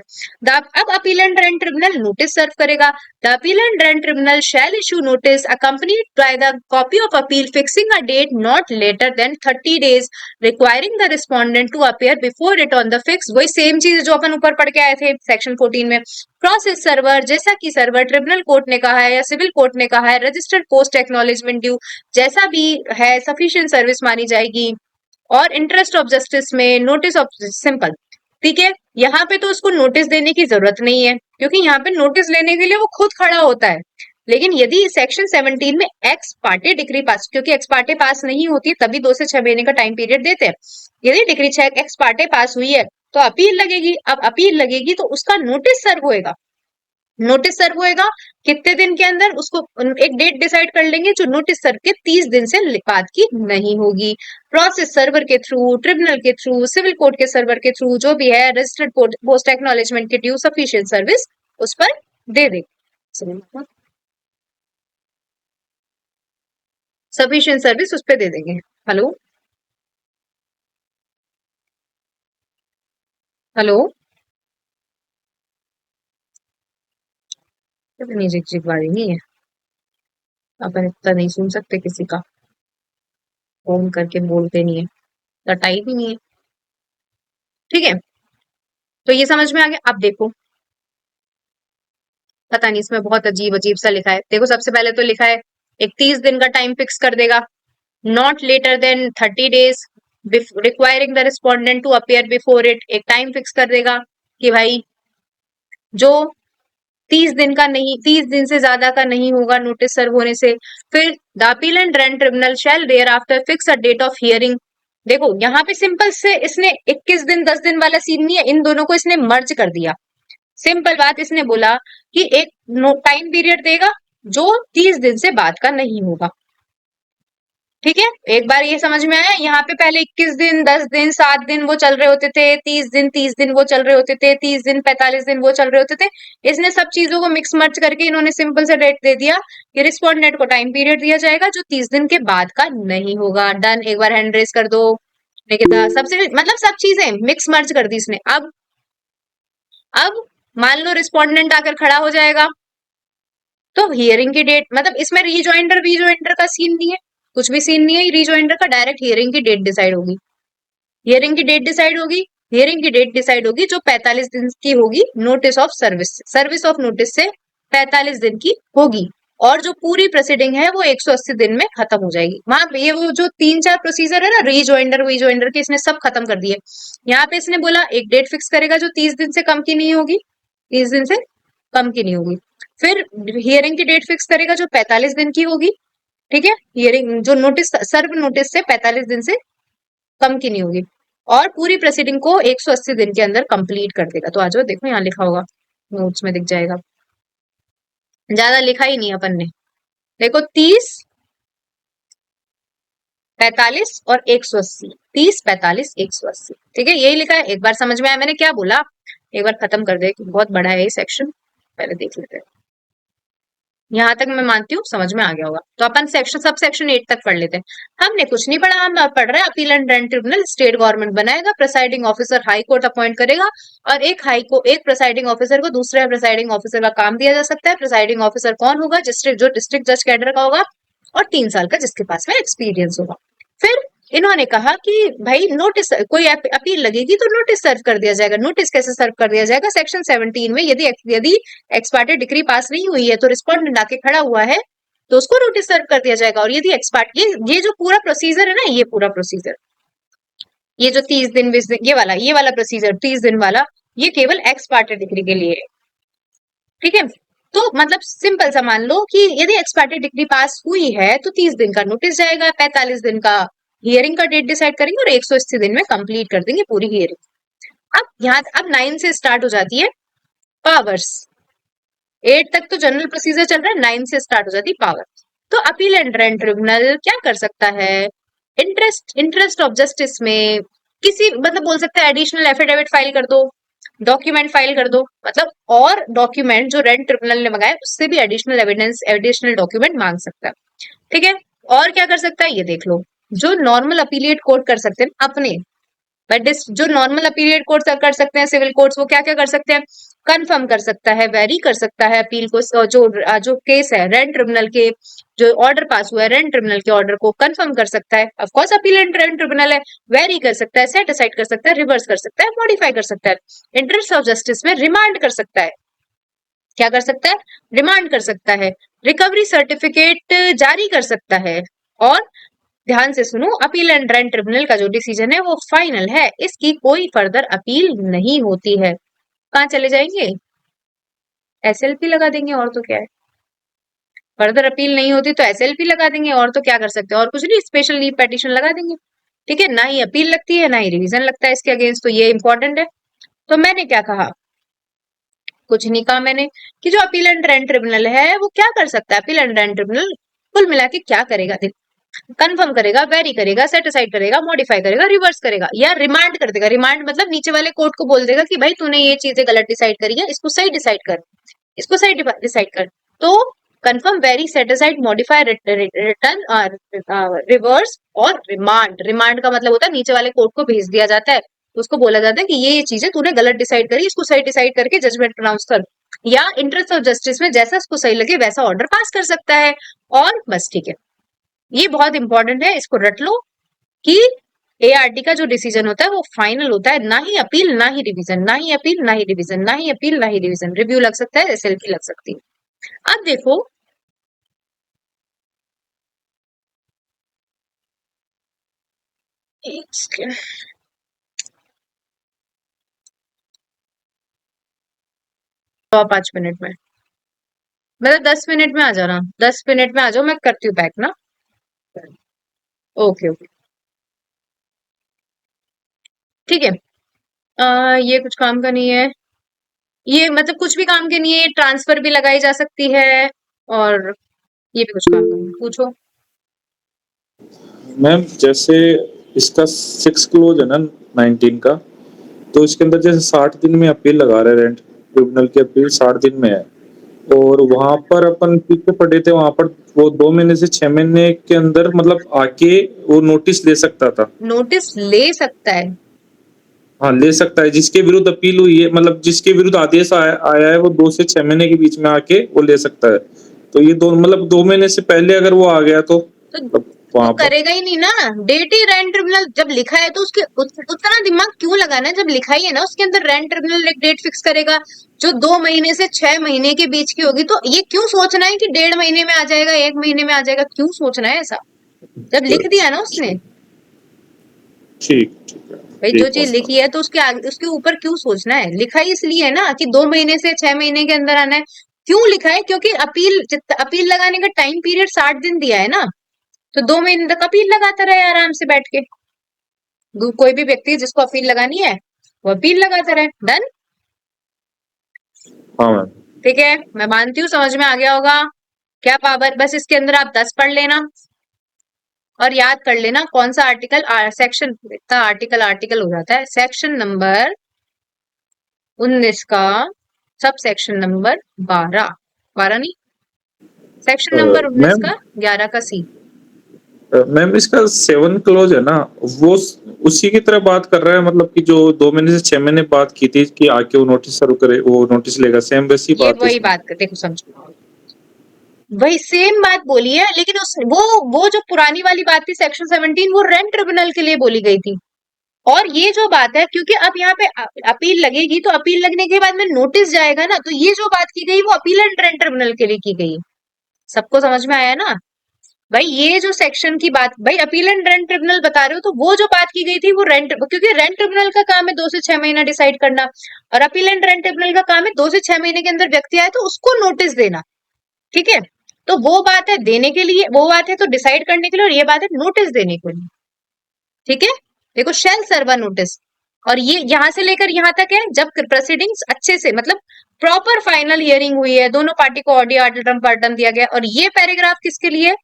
अब appellate rent tribunal notice serve करेगा। The appellate rent tribunal shall issue notice accompanied by the copy of appeal fixing a date not later than 30 days requiring the respondent to appear before it on the fix. वही same चीज जो अपन ऊपर पढ़ के आए थे section 14 में। Process server, जैसा कि सर्वर ट्रिब्यूनल कोर्ट ने कहा है या सिविल कोर्ट ने कहा है, रजिस्टर्ड पोस्ट एक्नॉलेजमेंट ड्यू जैसा भी है सफिशिएंट सर्विस मानी जाएगी, और इंटरेस्ट ऑफ जस्टिस में नोटिस ऑफ सिंपल। ठीक है, यहाँ पे तो उसको नोटिस देने की जरूरत नहीं है क्योंकि यहाँ पे नोटिस लेने के लिए वो खुद खड़ा होता है। लेकिन यदि सेक्शन 17 में एक्स पार्टी डिग्री पास, क्योंकि एक्स पार्टी पास नहीं होती तभी 2 से 6 महीने का टाइम पीरियड देते हैं, यदि डिग्री एक्स पार्टी पास हुई है तो अपील लगेगी। अब अपील लगेगी तो उसका नोटिस सर्व होएगा। नोटिस सर्व होएगा कितने दिन के अंदर? उसको एक डेट डिसाइड कर लेंगे जो नोटिस सर्व के 30 दिन से बाद की नहीं होगी। प्रोसेस सर्वर के थ्रू, ट्रिब्यूनल के थ्रू, सिविल कोर्ट के सर्वर के थ्रू, जो भी है रजिस्टर्ड पोस्ट एक्नॉलेजमेंट के ड्यू सफिशिएंट सर्विस उस पर दे दे, सफिशिएंट सर्विस उस पर दे देंगे। हेलो हेलो, इतनी झिकझिक वाली नहीं है, अपन इतना नहीं सुन सकते किसी का, फोन करके बोलते नहीं है, टाइप भी नहीं है। ठीक है, तो ये समझ में आ गया। अब देखो, पता नहीं इसमें बहुत अजीब अजीब सा लिखा है। देखो सबसे पहले तो लिखा है एक 30 दिन का टाइम फिक्स कर देगा, not later than 30 days requiring the respondent to appear before it, एक टाइम फिक्स कर देगा कि भाई जो 30 दिन का नहीं, 30 दिन से ज्यादा का नहीं होगा नोटिस सर्व होने से। फिर the appellate rent tribunal shall thereafter fix a date of hearing, देखो यहाँ पे सिंपल से इसने 21 दिन 10 दिन वाला सीन नहीं है, इन दोनों को इसने मर्ज कर दिया। सिंपल बात, इसने बोला कि एक टाइम पीरियड देगा जो 30 दिन से बाद का नहीं होगा। ठीक है, एक बार ये समझ में आया। यहाँ पे पहले 21 दिन 10 दिन 7 दिन वो चल रहे होते थे, 30 दिन 30 दिन वो चल रहे होते थे, 30 दिन 45 दिन वो चल रहे होते थे। इसने सब चीजों को मिक्स मर्ज करके इन्होंने सिंपल सा डेट दे दिया कि रिस्पोंडेंट को टाइम पीरियड दिया जाएगा जो 30 दिन के बाद का नहीं होगा। डन, एक बार हैंड रेस कर दो निकिता। सबसे मतलब सब चीजें मिक्स मर्ज कर दी इसने। अब मान लो रिस्पोंडेंट आकर खड़ा हो जाएगा, तो हियरिंग की डेट, मतलब इसमें रीजॉइंडर वीजॉइंडर का सीन नहीं है, कुछ भी सीन नहीं है रीजॉइंडर का, डायरेक्ट हियरिंग की डेट डिसाइड होगी। हियरिंग की डेट डिसाइड होगी, हियरिंग की डेट डिसाइड होगी जो 45 दिन की होगी notice of service, service of notice से 45 दिन की होगी। और जो पूरी प्रोसीडिंग है वो 180 दिन में खत्म हो जाएगी। वहां पे ये वो जो 3 4 प्रोसीजर है ना रीजॉइंडर वीजॉइंडर के, इसने सब खत्म कर दिए। यहाँ पे इसने बोला एक डेट फिक्स करेगा जो 30 दिन से कम की नहीं होगी, 30 दिन से कम की नहीं होगी। फिर हियरिंग की डेट फिक्स करेगा जो 45 दिन की होगी। ठीक है, हियरिंग जो नोटिस सर्व नोटिस से 45 दिन से कम की नहीं होगी। और पूरी प्रोसीडिंग को 180 दिन के अंदर कंप्लीट कर देगा। तो आ जाओ, देखो यहाँ लिखा होगा, नोट्स में दिख जाएगा, ज्यादा लिखा ही नहीं अपन ने। देखो 30 45 और 180, 30 45 180, ठीक है यही लिखा है। एक बार समझ में आया मैंने क्या बोला? एक बार खत्म कर दे, बहुत बड़ा है ये सेक्शन, पहले देख लेते हैं। यहाँ तक मैं मानती हूँ समझ में आ गया होगा। तो अपन सेक्शन सब सेक्शन 8 तक पढ़ लेते हैं। हमने कुछ नहीं पढ़ा, हम पढ़ रहे हैं appeal and rent tribunal state government बनाएगा, presiding officer high court appoint करेगा, और एक प्रिसाइडिंग ऑफिसर को दूसरे प्रिसाइडिंग ऑफिसर का काम दिया जा सकता है। प्रिसाइडिंग ऑफिसर कौन होगा? जो डिस्ट्रिक्ट जज कैडर का होगा और 3 साल का जिसके पास में एक्सपीरियंस होगा। फिर इन्होंने कहा कि भाई नोटिस, कोई अपील लगेगी तो नोटिस सर्व कर दिया जाएगा। नोटिस कैसे सर्व कर दिया जाएगा? सेक्शन 17 में यदि यदि एक्सपार्टे डिग्री पास नहीं हुई है तो रिस्पोंडेंट आके खड़ा हुआ है तो उसको नोटिस सर्व कर दिया जाएगा। और यदि एक्सपार्ट, ये जो पूरा प्रोसीजर है ना, ये पूरा प्रोसीजर, ये जो 30 दिन 20 दिन ये वाला प्रोसीजर 30 दिन वाला, ये केवल एक्सपार्टे डिग्री के लिए है। ठीक है, तो मतलब सिंपल सा मान लो कि यदि एक्सपार्टे डिग्री पास हुई है तो 30 दिन का नोटिस जाएगा, 45 दिन का हियरिंग का डेट डिसाइड करेंगे और 180 दिन में कंप्लीट कर देंगे पूरी हियरिंग। अब 9 से स्टार्ट हो जाती है पावर्स। 8 तक तो जनरल प्रोसीजर चल रहा है, 9 से स्टार्ट हो जाती है पावर। तो अपील एंड रेंट ट्रिब्यूनल क्या कर सकता है? इंटरेस्ट ऑफ जस्टिस में किसी, मतलब बोल सकता है एडिशनल एफिडेविट फाइल कर दो, डॉक्यूमेंट फाइल कर दो, मतलब और डॉक्यूमेंट जो रेंट ट्रिब्यूनल ने मंगाए उससे भी एडिशनल एविडेंस एडिशनल डॉक्यूमेंट मांग सकता है। ठीक है, और क्या कर सकता है ये देख लो। जो नॉर्मल अपीलिएट कोर्ट कर सकते हैं अपने, बट जो नॉर्मल अपीलिएट कोर्ट कर सकते हैं सिविल कोर्ट्स, वो क्या क्या कर सकते हैं? कंफर्म कर सकता है, वेरी कर सकता है अपील को, जो केस है रेंट ट्रिब्यूनल के, जो ऑर्डर पास हुआ है रेंट ट्रिब्यूनल के ऑर्डर को कंफर्म कर सकता है, of course appeal and rent tribunal है। वेरी कर सकता है, सेट असाइड कर सकता है, रिवर्स कर सकता है, मॉडिफाई कर सकता है। इंटरेस्ट ऑफ जस्टिस में रिमांड कर सकता है। क्या कर सकता है? रिमांड कर सकता है। रिकवरी सर्टिफिकेट जारी कर सकता है। और ध्यान से सुनो, अपील एंड रेंट ट्रिब्यूनल का जो डिसीजन है वो फाइनल है, इसकी कोई फर्दर अपील नहीं होती है। कहाँ चले जाएंगे? एसएलपी लगा देंगे, और तो क्या है। फर्दर अपील नहीं होती तो एसएलपी लगा देंगे, और तो क्या कर सकते हैं, और कुछ नहीं, स्पेशल लीव पेटिशन लगा देंगे। ठीक है, ना ही अपील लगती है ना ही रिवीजन लगता है इसके अगेंस्ट, तो ये इंपॉर्टेंट है। तो मैंने क्या कहा, कुछ नहीं कहा मैंने, कि जो अपील एंड रेंट ट्रिब्यूनल है वो क्या कर सकता है। अपील एंड रेंट ट्रिब्यूनल कुल मिला के क्या करेगा? कंफर्म करेगा, वेरी करेगा, सेट असाइड करेगा, मॉडिफाई करेगा, रिवर्स करेगा, या रिमांड कर देगा। रिमांड मतलब नीचे वाले कोर्ट को बोल देगा कि भाई तूने ये चीजें गलत डिसाइड करी है, इसको सही डिसाइड कर, इसको सही डिसाइड कर। तो confirm, very, set aside, modify, return और रिवर्स और रिमांड। रिमांड का मतलब होता है नीचे वाले कोर्ट को भेज दिया जाता है, तो उसको बोला जाता है कि ये चीजें तूने गलत डिसाइड करी, इसको सही डिसाइड करके जजमेंट प्रोनाउंस कर, या इंटरेस्ट ऑफ जस्टिस में जैसा उसको सही लगे वैसा ऑर्डर पास कर सकता है। और बस, ठीक है, ये बहुत इंपॉर्टेंट है, इसको रट लो कि एआरटी का जो डिसीजन होता है वो फाइनल होता है, ना ही अपील ना ही रिवीजन, ना ही अपील ना ही रिवीजन, ना ही अपील ना ही रिवीजन। रिव्यू लग सकता है, एसएलपी लग सकती है। अब देखो, एक सेकेंड, तो 5 मिनट में, मतलब 10 मिनट में आ जाना, 10 मिनट में आ जाओ, मैं करती हूँ बैक ना। Okay okay. ठीक है। ये कुछ काम का नहीं है, ये मतलब कुछ भी काम के नहीं है, ट्रांसफर भी लगाई जा सकती है, और ये भी कुछ काम का नहीं है। पूछो। मैम जैसे इसका 6 क्लोज है ना 19 का, तो इसके अंदर जैसे 60 दिन में अपील लगा रहे रेंट ट्रिब्यूनल की अपील 60 दिन में है, और वहां पर अपन पीछे पड़े थे, वहां पर वो 2 महीने से 6 महीने के अंदर मतलब आके वो नोटिस दे सकता था। नोटिस ले सकता है। हाँ ले सकता है, जिसके विरुद्ध अपील हुई है, मतलब जिसके विरुद्ध आदेश आया है वो 2 से 6 महीने के बीच में आके वो ले सकता है। तो ये दो मतलब 2 महीने से पहले अगर वो आ गया तो तो मतलब वो वहां पर। करेगा ही नहीं ना। डेट ही रेंट ट्रिब्यूनल जब लिखा है तो उसके उतना दिमाग क्यों लगाना है, जब लिखा ही है ना उसके अंदर रेंट ट्रिब्यूनल एक डेट फिक्स करेगा जो 2 महीने से 6 महीने के बीच की होगी, तो ये क्यों सोचना है कि 1.5 महीने में आ जाएगा, 1 महीने में आ जाएगा, क्यों सोचना है ऐसा, जब लिख दिया ना उसने। ठीक ठीक है। भाई जो ठीक चीज बात। लिखी है तो उसके आगे उसके ऊपर क्यों सोचना है, लिखा ही इसलिए है ना कि 2 महीने से 6 महीने के अंदर आना है। क्यों लिखा है, क्योंकि अपील लगाने का टाइम पीरियड 60 दिन दिया है ना, तो 2 महीने तक अपील लगाता रहे आराम से बैठ के। कोई भी व्यक्ति जिसको अपील लगानी है वो अपील लगाता रहे, डन। हाँ मैम। ठीक है, मैं मानती हूँ समझ में आ गया होगा। क्या पावर, बस इसके अंदर आप 10 पढ़ लेना और याद कर लेना कौन सा आर्टिकल, सेक्शन, इतना आर्टिकल आर्टिकल हो जाता है, सेक्शन नंबर 19 का सब सेक्शन नंबर 12, 12 नहीं, सेक्शन नंबर 19 मैम का 11 का सी। मैम इसका 7 क्लोज है ना, वो उसी की तरह बात कर रहा है, मतलब कि जो 2 महीने से 6 महीने बात की थी कि आके वो नोटिस सर्व करे, वो नोटिस लेगा, सेम वैसी ये बात है वही इसमें। बात देखो समझो, वही सेम बात बोली है, लेकिन उस वो जो पुरानी वाली बात थी सेक्शन 17, वो रेंट ट्रिब्यूनल के लिए बोली गई थी। और ये जो बात है, क्योंकि अब यहाँ पे अपील लगेगी, तो अपील लगने के बाद में नोटिस जाएगा ना, तो ये जो बात की गई वो अपील एंड रेंट ट्रिब्यूनल के लिए की गई है। सबको समझ में आया ना। भाई ये जो सेक्शन की बात, भाई अपील एंड रेंट ट्रिब्यूनल बता रहे हो, तो वो जो बात की गई थी वो रेंट, क्योंकि रेंट ट्रिब्यूनल का काम है 2 से 6 महीना डिसाइड करना, और अपील एंड रेंट ट्रिब्यूनल का काम है 2 से 6 महीने के अंदर व्यक्ति आए तो उसको नोटिस देना। ठीक है, तो वो बात है देने के लिए, वो बात है तो डिसाइड करने के लिए, और ये बात है नोटिस देने के लिए। ठीक है, देखो शेल सर्वर नोटिस, और ये यहां से लेकर यहां तक है जब प्रोसीडिंग्स अच्छे से मतलब प्रॉपर फाइनल हियरिंग हुई है, दोनों पार्टी को ऑडियो आर्टिटम पार्टम दिया गया, और ये पैराग्राफ किसके लिए,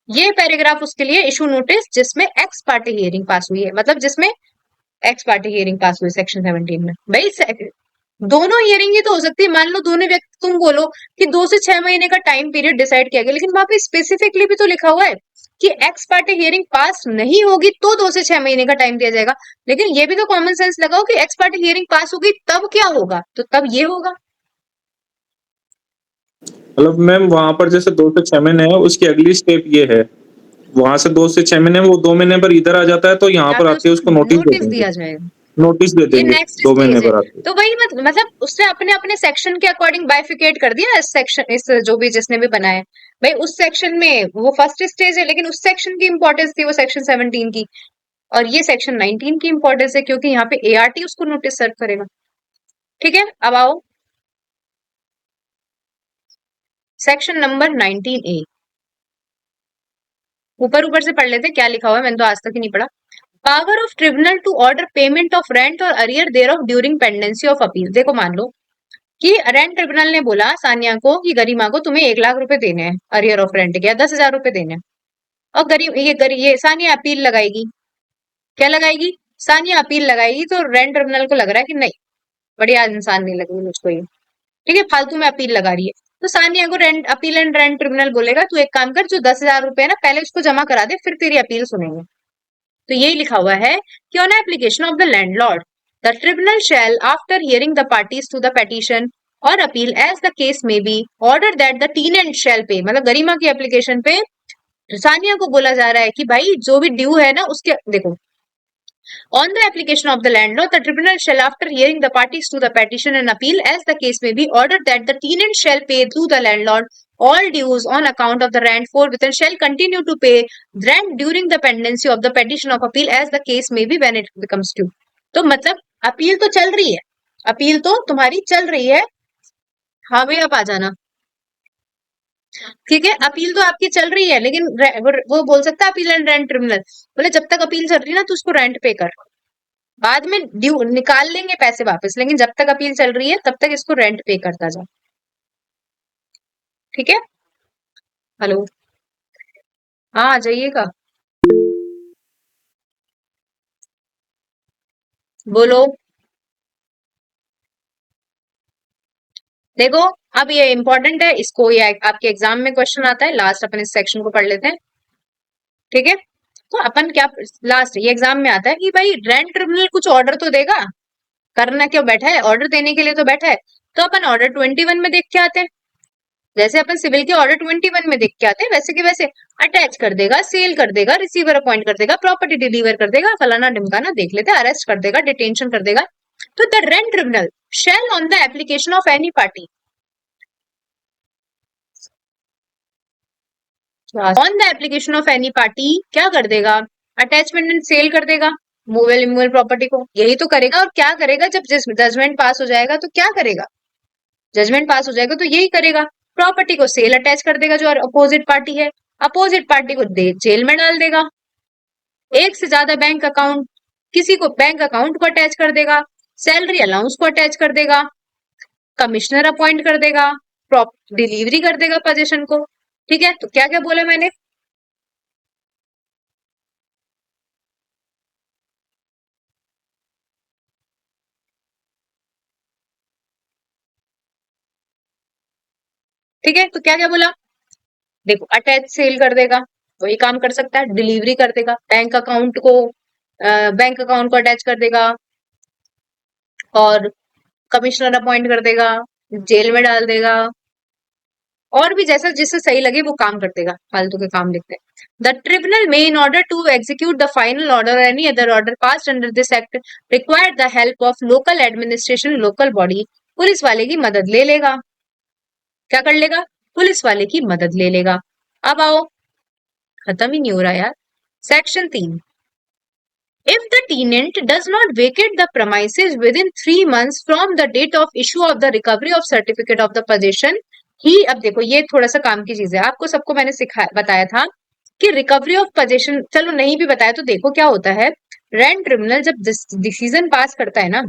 ये पैराग्राफ उसके लिए इशू नोटिस जिसमें एक्स पार्टी हियरिंग पास हुई है, मतलब जिसमें एक्स पार्टी हियरिंग पास हुई सेक्शन 17 में। भाई दोनों हियरिंग ही तो हो सकती है, मान लो दोनों व्यक्ति, तुम बोलो कि 2 से 6 महीने का टाइम पीरियड डिसाइड किया गया, लेकिन वहां पे स्पेसिफिकली भी तो लिखा हुआ है कि एक्स पार्टी हियरिंग पास नहीं होगी तो 2 से 6 महीने का टाइम दिया जाएगा। लेकिन ये भी तो कॉमन सेंस लगाओ कि एक्स पार्टी हियरिंग पास होगी तब क्या होगा, तो तब ये होगा। मतलब मैम वहां पर जैसे 2 से 6 महीने है, उसकी अगली स्टेप ये है, वहां से 2 से 6 महीने में वो 2 महीने पर इधर आ जाता है तो यहाँ यहाँ पर पे आके उसको उसको नोटिस दे नोटिस देंगे। दिया जाएगा। नोटिस दे ये देंगे नेक्स्ट 2 महीने स्टेज है। पर आके। तो वही मतलब उसने अपने अपने सेक्शन के अकॉर्डिंग बाइफिकेट कर दिया इस सेक्शन, इस जो भी जिसने भी बनाया। भाई उस सेक्शन में वो फर्स्ट स्टेज है, लेकिन उस सेक्शन की इंपॉर्टेंस थी वो सेक्शन 17 की, और ये सेक्शन 19 की इंपॉर्टेंस है क्योंकि यहाँ पे एआरटी उसको नोटिस सर्व करेगा। ठीक है, अब आओ सेक्शन नंबर 19A, ऊपर ऊपर से पढ़ लेते क्या लिखा हुआ है, मैंने तो आज तक ही नहीं पढ़ा। Power of tribunal to order payment of rent और arrear thereof during pendency of appeal. देखो मान लो कि रेंट ट्रिब्यूनल ने बोला सानिया को कि गरिमा को तुम्हें 1 लाख रुपए देने हैं अरियर ऑफ रेंट के, या 10,000 रुपए देने हैं, और ये सानिया अपील लगाएगी। क्या लगाएगी, सानिया अपील लगाएगी, तो रेंट ट्रिब्यूनल को लग रहा है कि नहीं, बढ़िया इंसान नहीं लगी मुझको ये, ठीक है, फालतू में अपील लगा रही है। तो सानिया को rent appeal and rent tribunal बोलेगा तू एक काम कर, जो 10,000 रुपए है ना पहले उसको जमा करा दे, फिर तेरी अपील सुनेंगे। तो यही लिखा हुआ है कि on application of the landlord the tribunal shall after hearing the parties to the petition और appeal as the case may be order that the tenant shall pay, मतलब गरिमा की एप्लीकेशन पे सानिया को बोला जा रहा है कि भाई जो भी ड्यू है ना उसके, देखो, on the application of the landlord, the tribunal shall, after hearing the parties to the petition and appeal, as the case may be, order that the tenant shall pay to the landlord all dues on account of the rent forthwith and shall continue to pay rent during the pendency of the petition of appeal, as the case may be when it becomes due. तो मतलब appeal तो चल रही है, appeal तो तुम्हारी चल रही है। हाँ भैया आप आ जाना। ठीक है, अपील तो आपकी चल रही है, लेकिन वो बोल सकता है अपील एंड रेंट ट्रिब्यूनल, बोले जब तक अपील चल रही है ना तो उसको रेंट पे कर। बाद में ड्यू निकाल लेंगे पैसे वापस, लेकिन जब तक अपील चल रही है तब तक इसको रेंट पे करता जा। ठीक है। हेलो। हाँ आ जाइएगा। बोलो। देखो, अब ये इंपॉर्टेंट है, इसको ये आपके एग्जाम में क्वेश्चन आता है। लास्ट अपन इस सेक्शन को पढ़ लेते हैं। ठीक है। तो अपन क्या, लास्ट ये एग्जाम में आता है कि भाई रेंट ट्रिब्यूनल कुछ ऑर्डर तो देगा, करना क्यों बैठा है, ऑर्डर देने के लिए तो बैठा है। तो अपन ऑर्डर 21 में देख के आते हैं। जैसे अपन सिविल के ऑर्डर 21 में देख के आते हैं, वैसे के वैसे अटैच कर देगा, सेल कर देगा, रिसीवर अपॉइंट कर देगा, प्रॉपर्टी डिलीवर कर देगा, फलाना ढिमकाना, देख लेते हैं, अरेस्ट कर देगा, डिटेंशन कर देगा। तो the rent tribunal shell on the application of any party, on the application of any party क्या कर देगा, अटैचमेंट एंड सेल कर देगा मूवेबल इमूवेबल प्रॉपर्टी को। यही तो करेगा। और क्या करेगा, जब जजमेंट पास हो जाएगा तो क्या करेगा, जजमेंट पास हो जाएगा तो यही करेगा, प्रॉपर्टी को सेल अटैच कर देगा जो अपोजिट पार्टी है, अपोजिट पार्टी को जेल में डाल देगा। एक से ज्यादा बैंक अकाउंट, किसी को बैंक अकाउंट को अटैच कर देगा, सैलरी अलाउंस को अटैच कर देगा, कमिश्नर अपॉइंट कर देगा, डिलीवरी कर देगा पोजीशन को। ठीक है। तो क्या क्या बोला मैंने, ठीक है। तो क्या क्या बोला, देखो अटैच सेल कर देगा, वही काम कर सकता है, डिलीवरी कर देगा, बैंक अकाउंट को अटैच कर देगा, और कमिश्नर अपॉइंट कर देगा, जेल में डाल देगा, और भी जैसा जिससे सही लगे वो काम कर देगा। फालतू के काम लिखते हैं। The tribunal may in order to execute the final order और any other order passed under this act required the help of local administration, local body, police वाले की मदद ले लेगा। क्या कर लेगा, पुलिस वाले की मदद ले लेगा। अब आओ, खत्म ही नहीं हो रहा यार। Section 3, if the tenant does not vacate the premises within 3 months from the date of issue of the recovery of certificate of the possession, ही, अब देखो ये थोड़ा सा काम की चीज है, आपको सबको मैंने बताया था कि रिकवरी ऑफ पोजेशन, चलो नहीं भी बताया तो देखो क्या होता है। रेंट ट्रिब्यूनल जब डिसीजन पास करता है ना,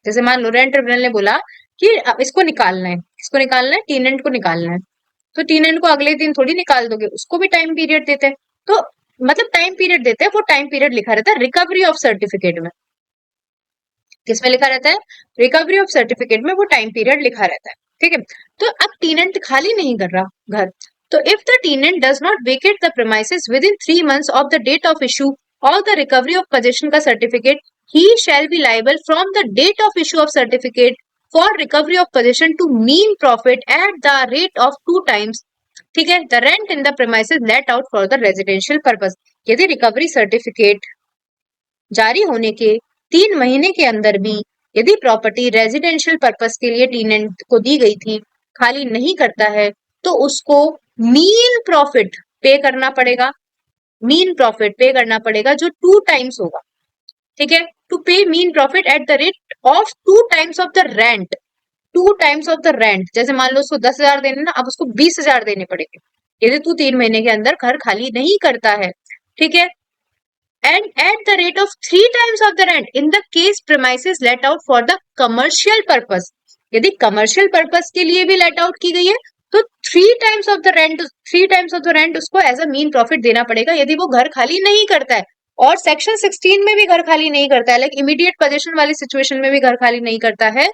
जैसे मान लो रेंट ट्रिब्यूनल ने बोला कि इसको निकालना है, इसको निकालना है, टीनेंट को निकालना है, तो टीनेंट को अगले दिन थोड़ी निकाल दोगे, उसको भी टाइम पीरियड देते हैं। तो मतलब टाइम पीरियड देते हैं, वो टाइम पीरियड लिखा रहता है रिकवरी ऑफ सर्टिफिकेट में। किसमें लिखा रहता है, रिकवरी ऑफ सर्टिफिकेट में वो टाइम पीरियड लिखा रहता है। ठीक है। तो अब टीनेंट खाली नहीं कर रहा घर, तो if the tenant does not vacate the premises within 3 months of the date of issue और द रिकवरी ऑफ पोजेशन का certificate, he shall be liable from the date of issue of certificate for recovery of possession to mean profit at the rate of 2 times, ठीक है, the rent in the premises let out for the residential purpose. यदि recovery certificate जारी होने के 3 महीने के अंदर भी यदि प्रॉपर्टी रेजिडेंशियल पर्पस के लिए टीनेंट को दी गई थी, खाली नहीं करता है, तो उसको मीन प्रॉफिट पे करना पड़ेगा, मीन प्रॉफिट पे करना पड़ेगा जो 2 times होगा। ठीक है। टू पे mean profit at the rate of 2 times of the rent, 2 times of the rent. जैसे मान लो उसको 10,000 देने ना, अब उसको 20,000 देने पड़ेंगे यदि तू 3 महीने के अंदर घर खाली नहीं करता है। ठीक है। and at the rate of 3 times of the rent in the case premises let out for the commercial purpose, यदि कमर्शियल पर्पस के लिए भी लेट आउट की गई है तो 3 times of the rent, 3 times of the rent उसको as a mean profit देना पड़ेगा यदि वो घर खाली नहीं करता है। और सेक्शन 16 में भी घर खाली नहीं करता है, लाइक इमीडिएट पोजीशन वाली सिचुएशन में भी घर खाली नहीं करता है,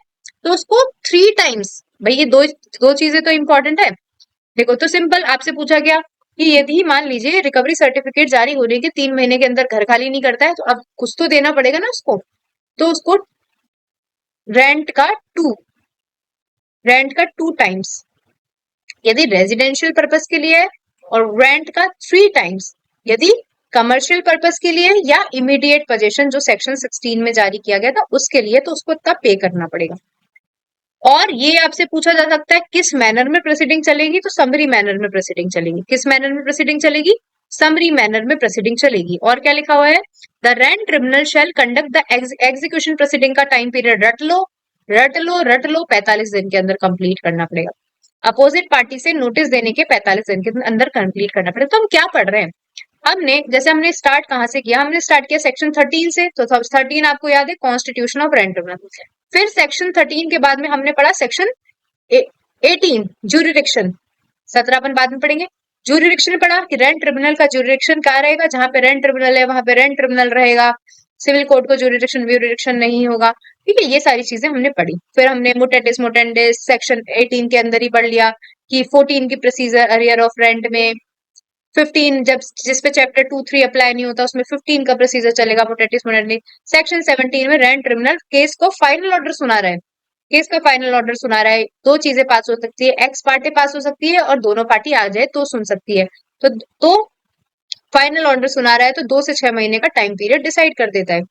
तो उसको 3 times, भाई ये दो चीजें तो इंपॉर्टेंट है। देखो, तो सिंपल आपसे पूछा गया कि यदि मान लीजिए रिकवरी सर्टिफिकेट जारी होने के 3 महीने के अंदर घर खाली नहीं करता है, तो अब कुछ तो देना पड़ेगा ना उसको, तो उसको रेंट का 2, रेंट का 2 times यदि रेजिडेंशियल पर्पस के लिए है, और रेंट का 3 times यदि कमर्शियल पर्पस के लिए या इमीडिएट पोजीशन जो सेक्शन 16 में जारी किया गया था उसके लिए, तो उसको इतना पे करना पड़ेगा। और ये आपसे पूछा जा सकता है किस मैनर में प्रोसीडिंग चलेगी, तो समरी मैनर में प्रोसीडिंग चलेगी। किस मैनर में प्रोसीडिंग चलेगी, समरी मैनर में प्रोसीडिंग चलेगी। और क्या लिखा हुआ है, the rent tribunal shall conduct the execution proceeding का टाइम पीरियड रट लो, रट लो, रट लो, 45 दिन के अंदर कंप्लीट करना पड़ेगा। अपोजिट पार्टी से नोटिस देने के 45 दिन के अंदर कंप्लीट करना पड़ेगा। तो हम क्या पढ़ रहे हैं, हमने जैसे हमने स्टार्ट कहाँ से किया, हमने स्टार्ट किया सेक्शन 13 से, तो 13 आपको याद है कॉन्स्टिट्यूशन ऑफ रेंट ट्रिब्यूनल। फिर सेक्शन 13 के बाद में हमने पढ़ा सेक्शन 18 ज्यूरिडिक्शन, 17 अपन बाद में पढ़ेंगे। ज्यूरिडिक्शन में पढ़ा कि रेंट ट्रिब्यूनल का ज्यूरिडिक्शन क्या रहेगा, जहां पे रेंट ट्रिब्यूनल है वहां पे रेंट ट्रिब्यूनल रहेगा, सिविल कोर्ट को ज्यूरिडिक्शन व्यूरिडिक्शन नहीं होगा। ठीक है, ये सारी चीजें हमने पढ़ी। फिर हमने मोटेटिस मोटेंडिस सेक्शन 18 के अंदर ही पढ़ लिया कि 14 की प्रोसीजर अरियर ऑफ रेंट में, 15 जब जिसपे चैप्टर 2-3 अप्लाई नहीं होता उसमें 15 का प्रोसीजर चलेगा मोटेटिस मोटेंडी। सेक्शन 17 में रेंट ट्रिब्यूनल केस को फाइनल ऑर्डर सुना रहा है, केस का फाइनल ऑर्डर सुना रहा है। दो चीजें पास हो सकती है, एक्स पार्टी पास हो सकती है और दोनों पार्टी आ जाए तो सुन सकती है। तो फाइनल ऑर्डर सुना रहा है तो 2 से 6 महीने का टाइम पीरियड डिसाइड कर देता है।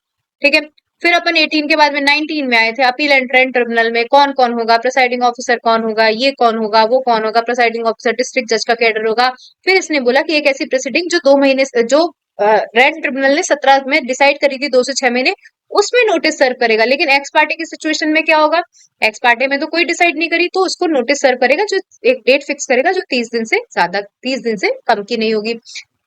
ठीक है, फिर अपन 18 के बाद में 19 में आए थे, अपील एंड रेंट ट्रिब्यूनल में कौन कौन होगा, प्रिसाइडिंग ऑफिसर कौन होगा, ये कौन होगा, वो कौन होगा, प्रिसाइडिंग ऑफिसर डिस्ट्रिक्ट जज का कैडर होगा। फिर इसने बोला कि एक ऐसी प्रोसीडिंग जो 2 महीने जो रेंट ट्रिब्यूनल ने 17 में डिसाइड करी थी 2 से 6 महीने, उसमें नोटिस सर्व करेगा। लेकिन एक्स पार्टी की सिचुएशन में क्या होगा, एक्स पार्टी में तो कोई डिसाइड नहीं करी तो उसको नोटिस सर्व करेगा, जो एक डेट फिक्स करेगा जो 30 दिन से ज्यादा, 30 दिन से कम की नहीं होगी।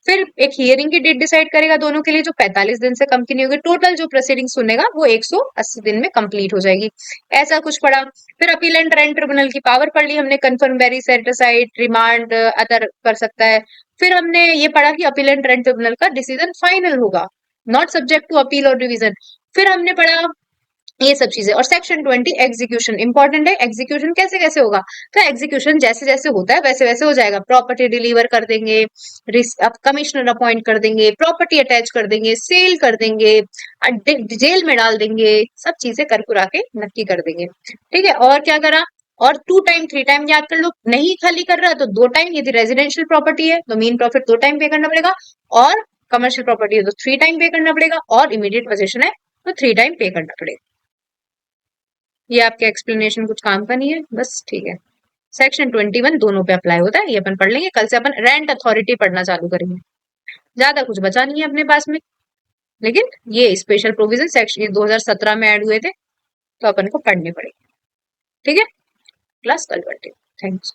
फिर एक हियरिंग की डेट डिसाइड करेगा दोनों के लिए, जो 45 दिन से कम की नहीं होगी। टोटल जो प्रोसीडिंग सुनेगा वो 180 दिन में कंप्लीट हो जाएगी। ऐसा कुछ पढ़ा। फिर अपील एंड रेंट ट्रिब्यूनल की पावर पढ़ ली हमने, confirm, very, set aside, remand, other कर सकता है। फिर हमने ये पढ़ा कि अपील एंड रेंट ट्रिब्यूनल का डिसीजन फाइनल होगा, नॉट सब्जेक्ट टू अपील और रिवीजन। फिर हमने पढ़ा ये सब चीजें। और सेक्शन 20 एग्जीक्यूशन इंपॉर्टेंट है। एग्जीक्यूशन कैसे कैसे होगा, तो एग्जीक्यूशन जैसे जैसे होता है वैसे वैसे हो जाएगा। प्रॉपर्टी डिलीवर कर देंगे, कमिश्नर अपॉइंट कर देंगे, प्रॉपर्टी अटैच कर देंगे, सेल कर देंगे, जेल में डाल देंगे, सब चीजें कर कुरा के नक्की कर देंगे। ठीक है, और क्या करा, और 2 टाइम 3 टाइम याद कर लो। नहीं खाली कर रहा तो 2 टाइम, यदि रेजिडेंशियल प्रॉपर्टी है तो मीन प्रॉफिट 2 टाइम पे करना पड़ेगा, और कमर्शियल प्रॉपर्टी है तो 3 टाइम पे करना पड़ेगा, और इमीडिएट पोजेशन है तो 3 टाइम पे करना पड़ेगा। ये आपका एक्सप्लेनेशन कुछ काम का नहीं है, बस ठीक है। सेक्शन 21 दोनों पे अप्लाई होता है, ये अपन पढ़ लेंगे। कल से अपन रेंट अथॉरिटी पढ़ना चालू करेंगे। ज्यादा कुछ बचा नहीं है अपने पास में, लेकिन ये स्पेशल प्रोविजन सेक्शन 2017 में ऐड हुए थे तो अपन को पढ़ने पड़ेंगे। ठीक है, क्लास कल बढ़ते। थैंक्स।